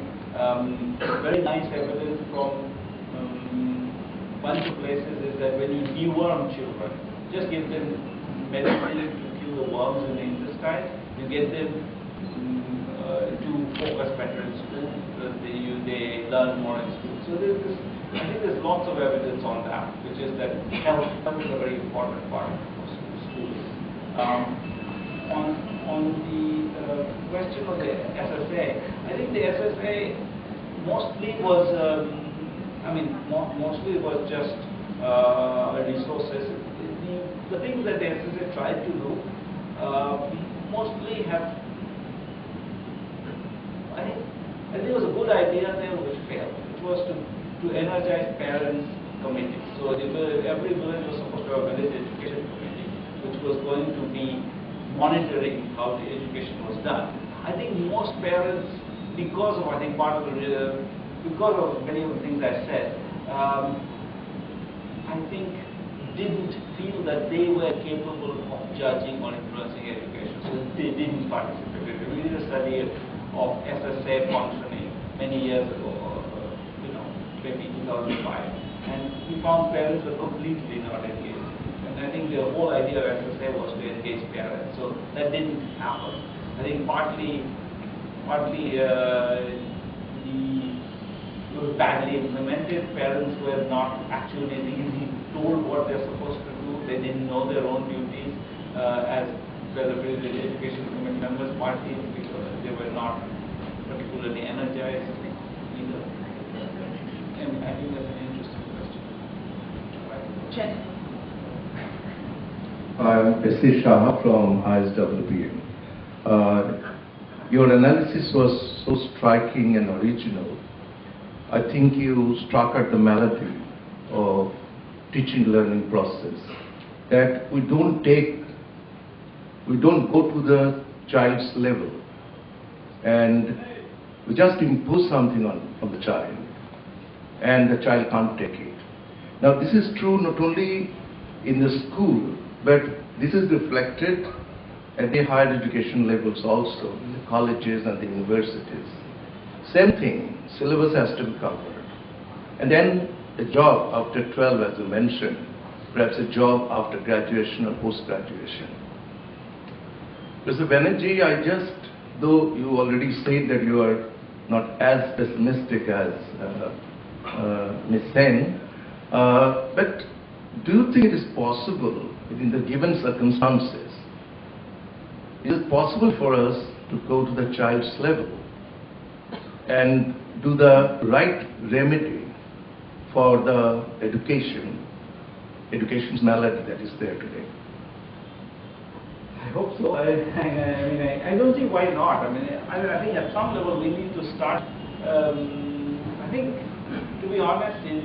very nice evidence from bunch of places is that when you deworm children, just give them medicine to kill the worms in the intestine, you get them to focus better in school, they learn more in school. So there's this, I think there's lots of evidence on that, which is that health is a very important part of schools. On the question of the SSA, I think the SSA mostly was mostly it was just resources. The things that the SSA tried to do mostly have, I think it was a good idea there which failed. It was to energize parents' committees. So every village was supposed to have a village education committee, which was going to be monitoring how the education was done. I think most parents, because of because of many of the things I said, I think didn't feel that they were capable of judging or influencing education, so they didn't participate. We did a study of SSA functioning many years ago, maybe 2005, and we found parents were completely not engaged. And I think the whole idea of SSA was to engage parents, so that didn't happen. I think partly it was badly implemented. Parents were not actually really told what they're supposed to do. They didn't know their own duties as the education committee members. Partly because they were not particularly energized either. And I think that's an interesting question. Check. I'm S.C. Shah from ISWBM. Your analysis was so striking and original. I think you struck at the melody of teaching-learning process, that we don't go to the child's level and we just impose something on the child and the child can't take it. Now this is true not only in the school, but this is reflected at the higher education levels also, in the colleges and the universities. Same thing, syllabus has to be covered. And then a job after 12, as you mentioned, perhaps a job after graduation or post-graduation. Mr. Banerjee, though you already said that you are not as pessimistic as Ms. Sen, but do you think it is possible, within the given circumstances, is it possible for us to go to the child's level and do the right remedy for the education education's malady that is there today? I hope so. I don't see why not. I think at some level we need to start. I think, to be honest, in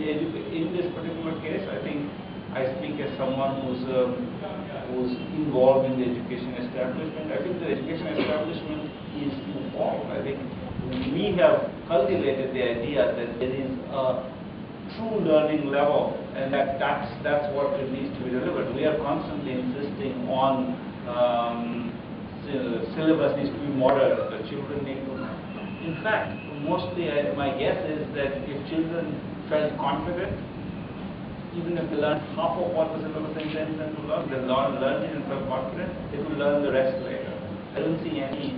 this particular case, I think I speak as someone who's involved in the education establishment. I think the education establishment is involved. I think we have cultivated the idea that there is a true learning level, and that's what needs to be delivered. We are constantly insisting on syllabus needs to be modern. The children need to. In fact, mostly my guess is that if children felt confident, even if they learn half of what the syllabus intends them to learn, they learn it and felt confident, they will learn the rest later. I don't see any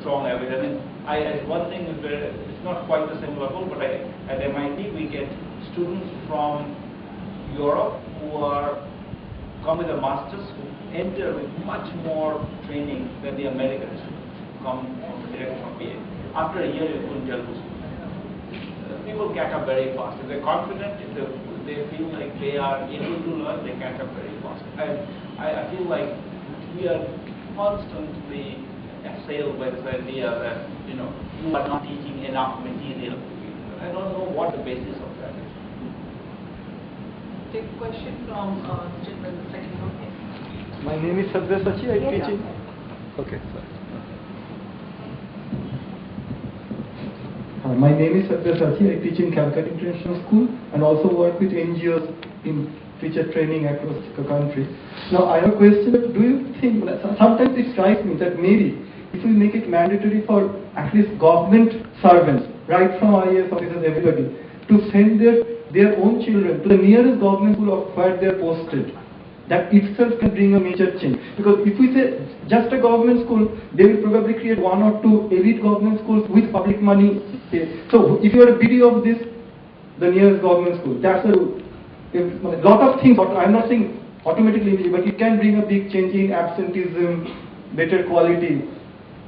strong evidence. One thing is it's not quite the same level, but at MIT we get students from Europe who come with a master's, who enter with much more training than the American students who come directly from BA. After a year, you couldn't tell who's people catch up very fast. If they're confident, if they feel like they are able to learn, they catch up very fast. I feel like we are constantly assailed by this idea that you are not teaching enough material. I don't know what the basis of that is. Take a question from the gentleman in the second row. My name is Sabyasachi. I teach in. Okay, sorry. My name is Sabyasachi. I teach in Calcutta International School and also work with NGOs in teacher training across the country. Now, I have a question. Do you think, sometimes it strikes me that maybe if we make it mandatory for at least government servants, right from IAS officers, everybody, to send their own children to the nearest government school of where they are posted, that itself can bring a major change. Because if we say just a government school, they will probably create one or two elite government schools with public money. So if you are a BD of this, the nearest government school, that's a lot of things. I'm not saying automatically, but it can bring a big change in absenteeism, better quality.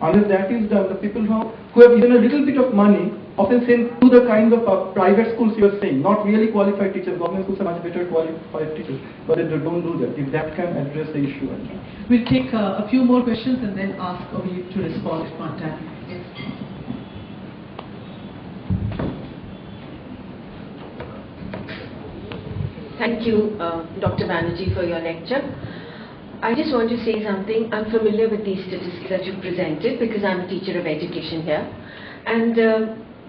Unless that is done, the people who have even a little bit of money often sent to the kind of private schools you are saying, not really qualified teachers. Government schools are much better qualified teachers, but they don't do that. If that can address the issue. We'll take a few more questions and then ask Abhijit to respond if one time. Yes. Thank you, Dr. Banerjee, for your lecture. I just want to say something. I'm familiar with these statistics that you presented because I'm a teacher of education here. And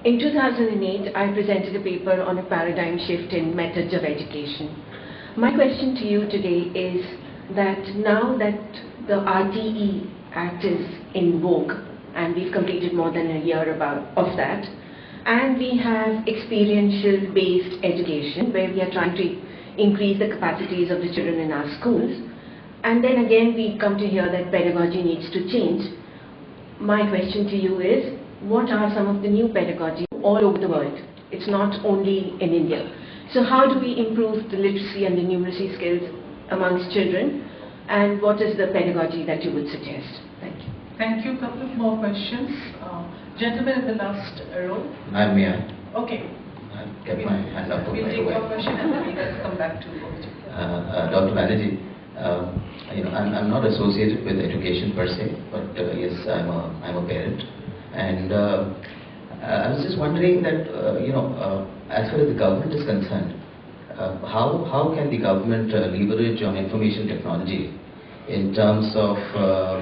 in 2008, I presented a paper on a paradigm shift in methods of education. My question to you today is that now that the RTE Act is in vogue, and we've completed more than a year of that, and we have experiential-based education where we are trying to increase the capacities of the children in our schools, and then again we come to hear that pedagogy needs to change. My question to you is, what are some of the new pedagogy all over the world? It's not only in India. So how do we improve the literacy and the numeracy skills amongst children, and what is the pedagogy that you would suggest? Thank you. Thank you. A couple of more questions. Gentleman in the last row. I'm here. Okay. I'll get my hand up. We'll take your question and then we'll come back to Abhijit. Dr. Banerjee, I'm not associated with education per se, but yes, I'm a parent, and I was just wondering that as far as the government is concerned, how can the government leverage on information technology in terms of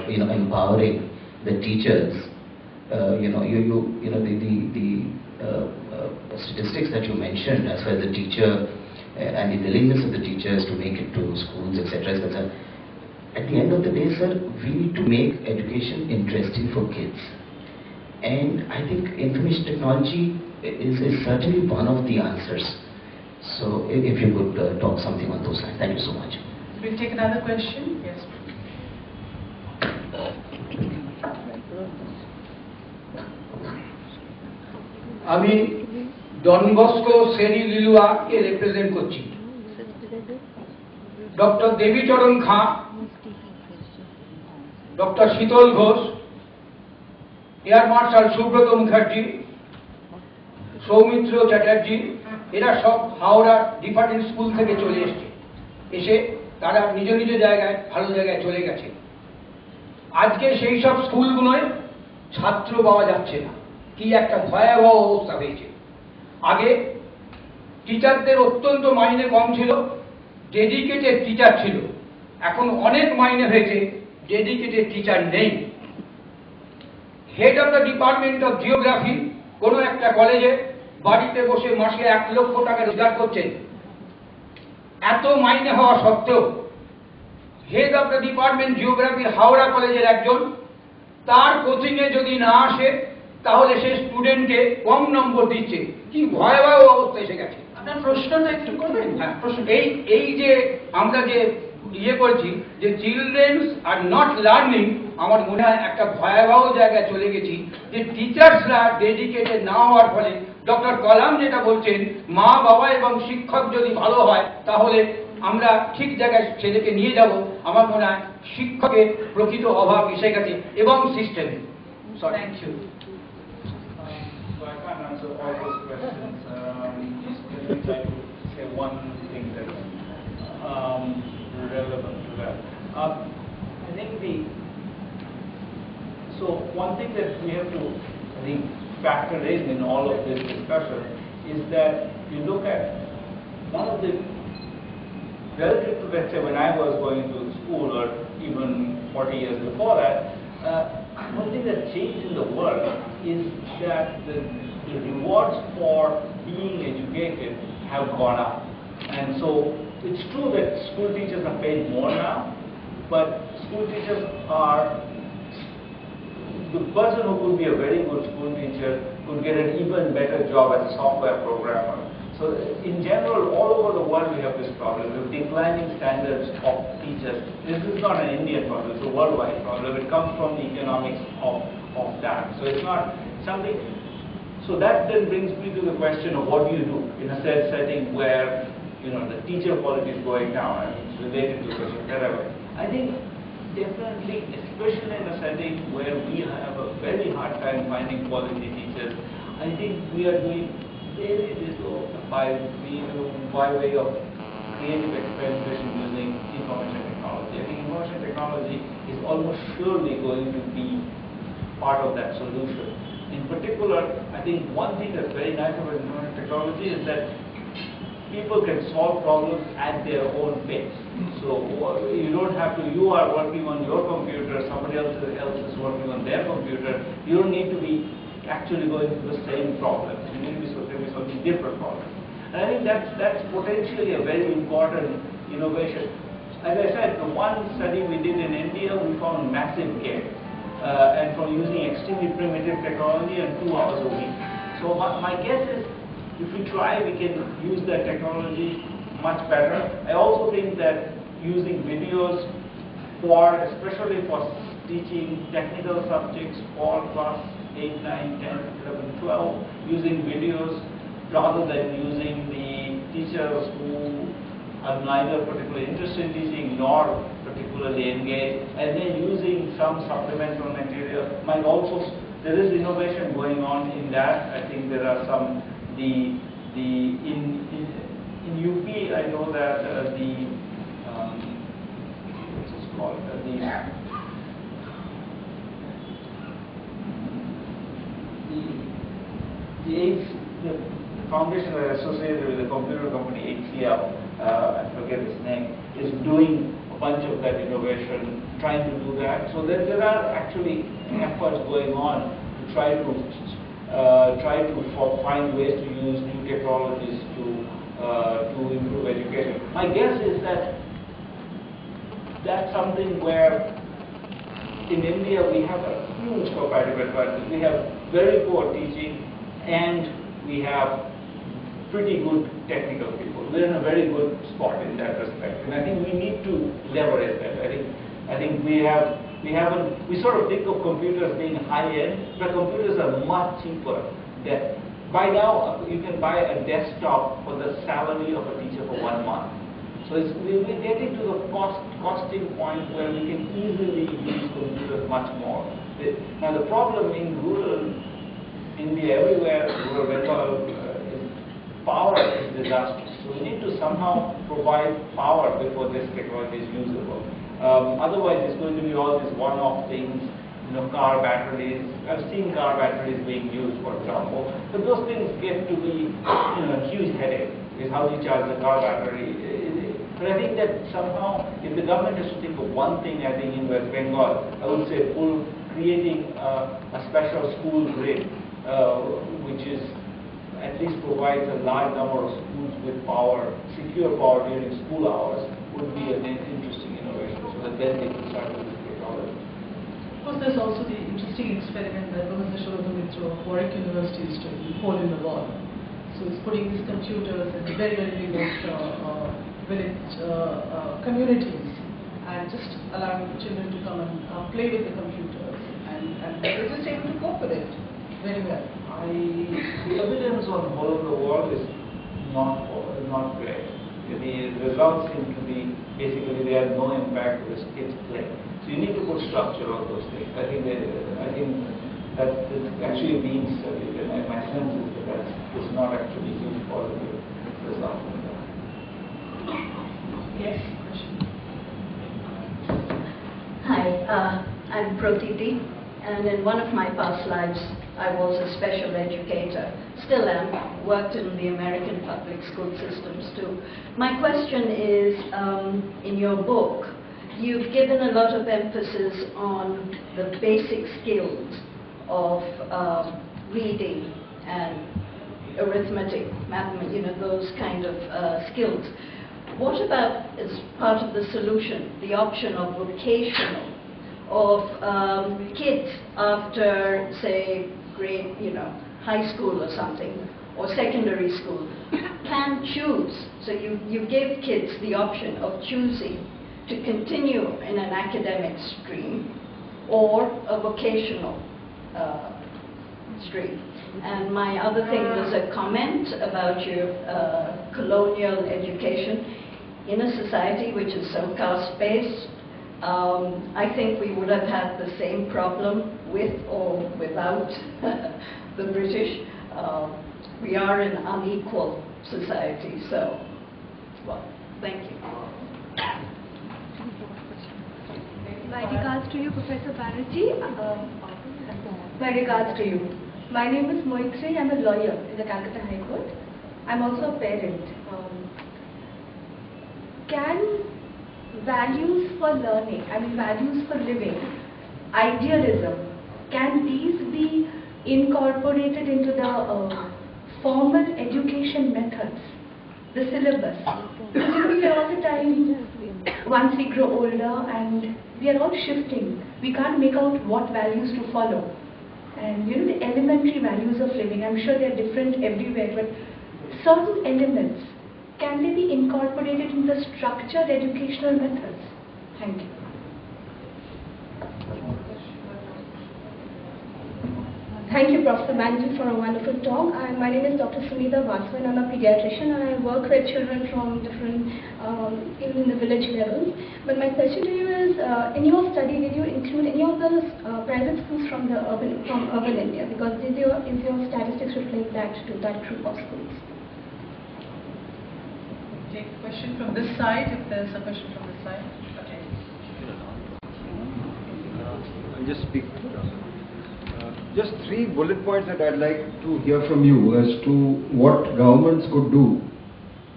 empowering the teachers? The statistics that you mentioned as far as the teacher and the willingness of the teachers to make it to schools, etc. is concerned. At the end of the day, sir, we need to make education interesting for kids. And I think information technology is certainly one of the answers. So if you could talk something on those lines. Thank you so much. We'll take another question. Yes. আমি Don Bosco সেরি লিলুয়া কে represent করছি। Doctor দেবীচরণ Khan, doctor শীতল Ghosh, air marshal Subrata Mukherjee, Soumitra Chatterjee, এরা সব Howrah different school থেকে চলে এসছে। এসে তারা নিজ নিজ জায়গায় ভালো জায়গায় চলে গেছে। আজকে সেই সব স্কুলগুলোয় ছাত্র পাওয়া যাচ্ছে না, কি একটা ভয়াবহ অবস্থা হয়েছে। আগে টিচারদের অত্যন্ত মাইনে কম ছিল, ডেডিকেটেড টিচার ছিল। এখন অনেক মাইনে হয়েছে, ডেডিকেটেড টিচার নেই। Head of the department of geography কোনো একটা কলেজে বাড়িতে বসে মাসে 1 লক্ষ টাকা রোজগার করছেন। এত মাইনে হওয়া সত্ত্বেও head of the department geography Howrah কলেজের একজন, তার কোচিংয়ে যদি না আসে তাহলে সে স্টুডেন্টকে কম নম্বর দিচ্ছে। কি ভয়াবহ অবস্থা এসে গেছে। আপনার প্রশ্নটা একটু করবেন? হ্যাঁ, এই যে আমরা যে করেছি যে চিলড্রেন্স আর নট লার্নিং, আমার মনে হয় একটা ভয়াবহ জায়গায় চলে গেছি যে টিচার্সরা ডেডিকেটেড না হওয়ার ফলে ডক্টর কালাম যেটা বলছেন, মা বাবা এবং শিক্ষক যদি ভালো হয় তাহলে আমরা ঠিক জায়গায় ছেলেকে নিয়ে যাব। আমার মনে হয় শিক্ষকের প্রকৃত অভাব এসে গেছে এবং সিস্টেমে। Thank you. So I can't answer all those questions. Just let me try to say one thing that's relevant to that. I think so one thing that we have to, I think, factor in all of this discussion is that you look at one of the, relative to, let's say, when I was going to school or even 40 years before that, one thing that changed in the world is that the rewards for being educated have gone up. And so it's true that school teachers are paid more now, but school teachers are, the person who could be a very good school teacher could get an even better job as a software programmer. So in general, all over the world we have this problem with declining standards of teachers. This is not an Indian problem, it's a worldwide problem. It comes from the economics of that. So it's not something, so that then brings me to the question of what do you do in a setting where, you know, the teacher quality is going down, and it's related to social whatever. I think definitely, especially in a setting where we have a very hard time finding quality teachers, I think we are doing very little by way of creative experimentation using information technology. I think information technology is almost surely going to be part of that solution. In particular, I think one thing that's very nice about information technology is that people can solve problems at their own pace. So you don't have to, you are working on your computer, somebody else is working on their computer. You don't need to be actually going through the same problem. You need to be solving different problems. And I think that's potentially a very important innovation. As I said, the one study we did in India, we found massive gain. And from using extremely primitive technology and 2 hours a week. So my guess is, if we try, we can use that technology much better. I also think that using videos especially for teaching technical subjects for class 8, 9, 10, 11, 12, using videos rather than using the teachers who are neither particularly interested in teaching nor particularly engaged, and then using some supplemental material might also, there is innovation going on in that. I think there are some, in UP, I know that what's it called, the foundation that is associated with the computer company HCL, I forget its name, is doing a bunch of that innovation, trying to do that. So there are actually efforts going on to try to find ways to use new technologies to improve education. My guess is that that's something where in India we have a huge comparative advantage. We have very poor teaching and we have pretty good technical people. We're in a very good spot in that respect, and I think we need to leverage that. I think we sort of think of computers being high-end, but computers are much cheaper. By now, you can buy a desktop for the salary of a teacher for 1 month. So we're getting to the costing point where we can easily use computers much more. Now the problem in rural India, everywhere, rural Bengal, is power is disastrous. So we need to somehow provide power before this technology is usable. Otherwise, it's going to be all these one-off things, car batteries. I've seen car batteries being used, for example, but those things get to be, a huge headache. Is how do you charge the car battery? But I think that somehow, if the government has to think of one thing, I think in West Bengal, I would say creating a special school grid, which is at least provides a large number of schools with power, secure power during school hours, would be an interesting innovation, so that then they can start to create all of it. Of course, there's also the interesting experiment that Professor Sholto Mitra of Warwick University is doing, Hole in the Wall. So it's putting these computers in very, very remote village communities and just allowing children to come and play with the computers, and they're just able to cope with it very well. The evidence on Hole in the Wall is not great. The results seem to be basically they have no impact with kids play. So you need to put structure on those things. I think that is actually being studied, and my sense is that it's not actually huge positive result. Yes. Hi, I'm Protiti, and in one of my past lives, I was a special educator. Still am, worked in the American public school systems too. My question is, in your book, you've given a lot of emphasis on the basic skills of reading and arithmetic, mathematics, those kind of skills. What about, as part of the solution, the option of vocational, of kids after, say, grade, high school or something, or secondary school, can choose. So you give kids the option of choosing to continue in an academic stream or a vocational stream. And my other thing was a comment about your colonial education. In a society which is so caste-based, I think we would have had the same problem with or without the British. We are an unequal society, so, well, thank you. My regards to you, Professor Banerjee. My regards to you. My name is Moitri. I'm a lawyer in the Calcutta High Court. I'm also a parent. Can values for learning, values for living, idealism, can these be incorporated into the formal education methods, the syllabus? Because we are all the time, once we grow older and we are all shifting, we can't make out what values to follow. And the elementary values of living, I'm sure they're different everywhere, but certain elements, can they be incorporated in the structured educational methods? Thank you. Thank you, Professor Banerjee, for a wonderful talk. My name is Dr. Sunita Vasu, and I'm a pediatrician, and I work with children from different, even in the village levels. But my question to you is, in your study, did you include any of those private schools from urban India? Because is your statistics reflect that group of schools? Take a question from this side, if there's a question from this side. Okay. I'll just speak. Just 3 bullet points that I'd like to hear from you as to what governments could do,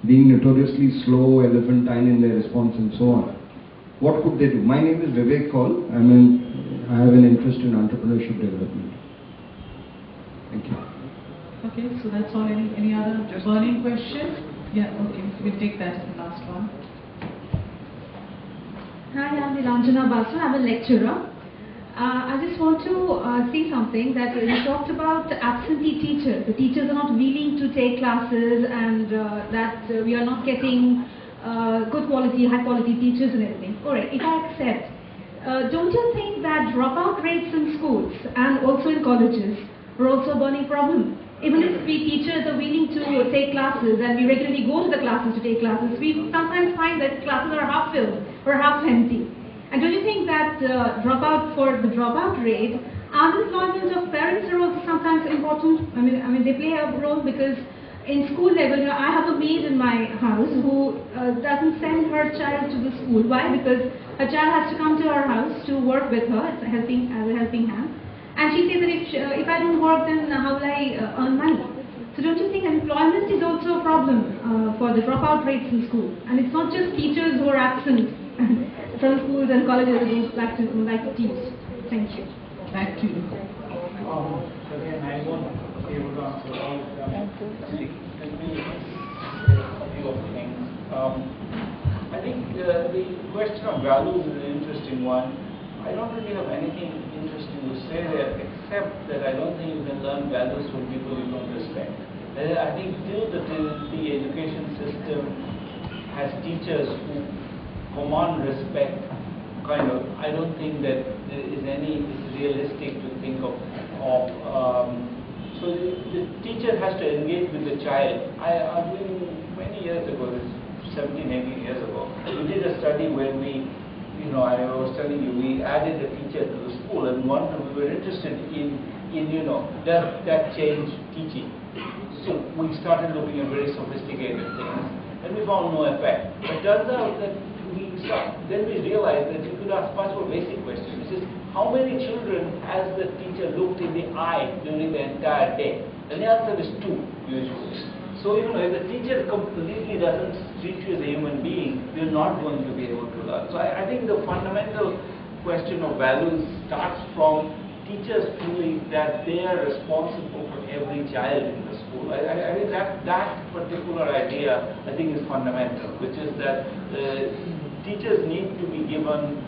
being notoriously slow, elephantine in their response and so on. What could they do? My name is Vivek Kaul. I have an interest in entrepreneurship development. Thank you. Okay, so that's all. Any other burning questions? Yeah, okay, we'll take that as the last one. Hi, I'm Nilanjana Basu. I'm a lecturer. I just want to say something that you talked about absentee teachers. The teachers are not willing to take classes, and that we are not getting good quality, high quality teachers and everything. Alright, if I accept, don't you think that dropout rates in schools and also in colleges are also a burning problem? Even if we teachers are willing to take classes and we regularly go to the classes to take classes, we sometimes find that classes are half filled or half empty. And don't you think that for the dropout rate, unemployment of parents are also sometimes important? I mean they play a role, because in school level, I have a maid in my house who doesn't send her child to the school. Why? Because her child has to come to her house to work with her as a helping hand. And she says that if I don't work, then how will I earn money? So don't you think employment is also a problem for the dropout rates in school? And it's not just teachers who are absent from schools and colleges who like to teach. Thank you. Thank you. Again, I won't be able to answer all of them. Let me say a few of the things. I think the question of values is an interesting one. I don't really have anything interesting to say there, except that I don't think you can learn values from people you don't respect. I think till the education system has teachers who command respect, I don't think that there is any realistic to think of. So the teacher has to engage with the child. Many years ago, 17, 18 years ago, we did a study where I was telling you, we added a teacher to the school, and we were interested in does that change teaching? So we started looking at very sophisticated things, and we found no effect. But it turns out that then we realized that you could ask much more basic questions, which is, how many children has the teacher looked in the eye during the entire day? And the answer is 2, usually. So if the teacher completely doesn't treat you as a human being, you're not going to be able to learn. So I think the fundamental question of values starts from teachers feeling that they are responsible for every child in the school. I think that particular idea, I think, is fundamental, which is that teachers need to be given,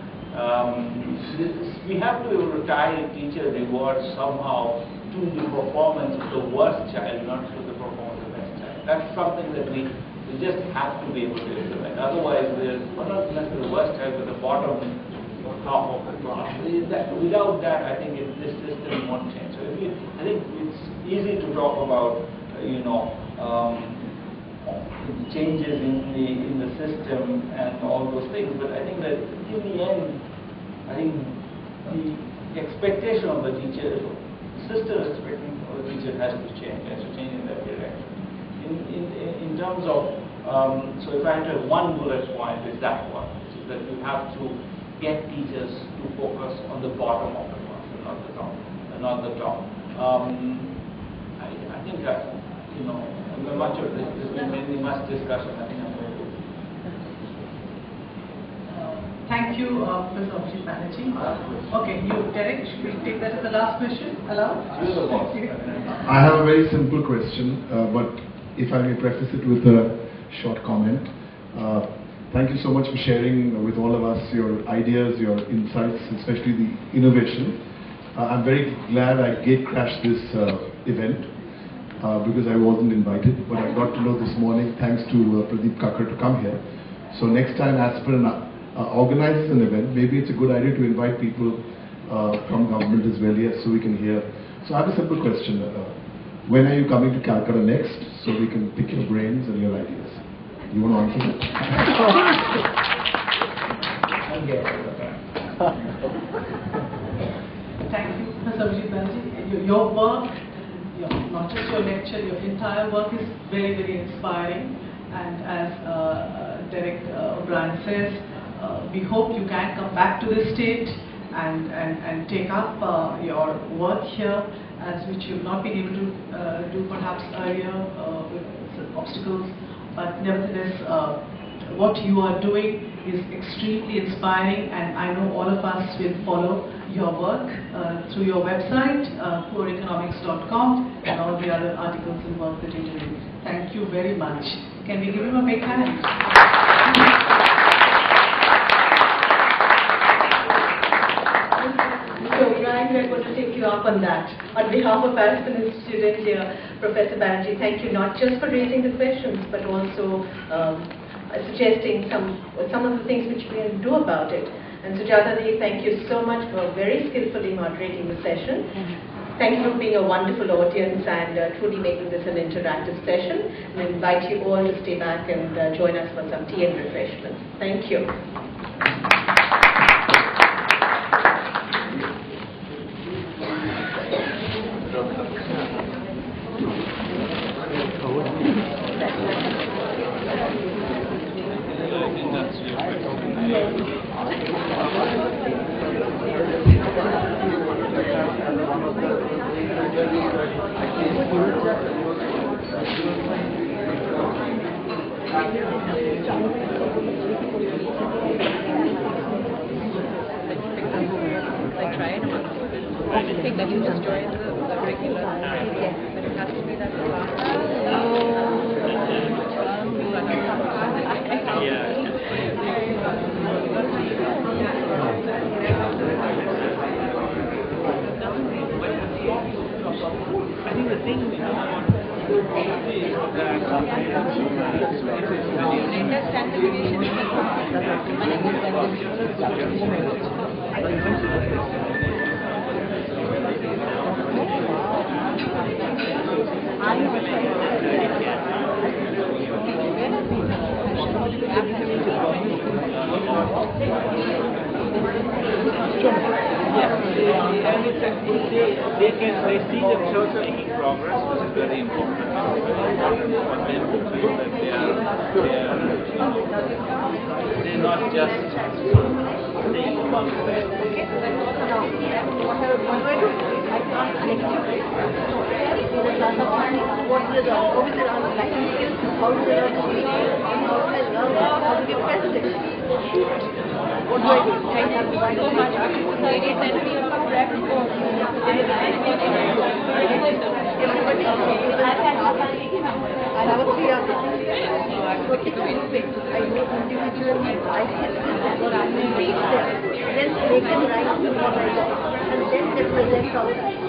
we have to be able to tie teacher rewards somehow to the performance of the worst child, not to the performance of the best child. That's something that we just have to be able to implement. Otherwise, we're not necessarily the worst child, but the bottom half of the class. Without that, I think this system won't change. So I think it's easy to talk about, changes in the system and all those things, but I think that in the end, I think the expectation of the teacher, the system expecting of the teacher has to change in that direction. In terms of, so if I had to have one bullet point, is that one, which is that you have to get teachers to focus on the bottom of the class and not the top. I think that, much of this, there's been much discussion. I think I'm going to. Thank you, Professor Abhijit Banerjee. Okay, Derek, should we take that as the last question? Allowed? I have a very simple question, but if I may preface it with a short comment. Thank you so much for sharing with all of us your ideas, your insights, especially the innovation. I'm very glad I gate-crashed this event because I wasn't invited, but I got to know this morning, thanks to Pradeep Kakkar, to come here. So next time Aspen organizes an event, maybe it's a good idea to invite people from government as well, yes, so we can hear. So I have a simple question. When are you coming to Calcutta next, so we can pick your brains and your ideas? You want to answer that? Thank you, Professor Abhijit Banerjee. Your work, not just your lecture, your entire work is very, very inspiring. And as Derek O'Brien says, we hope you can come back to the state and take up your work here, as which you've not been able to do perhaps earlier with obstacles. But nevertheless, what you are doing is extremely inspiring, and I know all of us will follow your work through your website, pooreconomics.com, and all the other articles and work that you're doing. Thank you very much. Can we give him a big hand? So, Brian, we're going to take you up on that. On behalf of Aspen student here, Professor Banerjee, thank you not just for raising the questions, but also suggesting some of the things which we can do about it. And Sujata Ji, thank you so much for very skillfully moderating the session. Thank you for being a wonderful audience and truly making this an interactive session. And I invite you all to stay back and join us for some tea and refreshments. Thank you. Think that you just join the regular, but it has to be that I think the thing is they see the church making progress, which is very important for them to feel that they're not just staying among them. What do I do? Thank you so much. Ladies, send me a rep report. I have a clear I know individually, I can see that, I can reach them, then they can write to me, and then they present all that.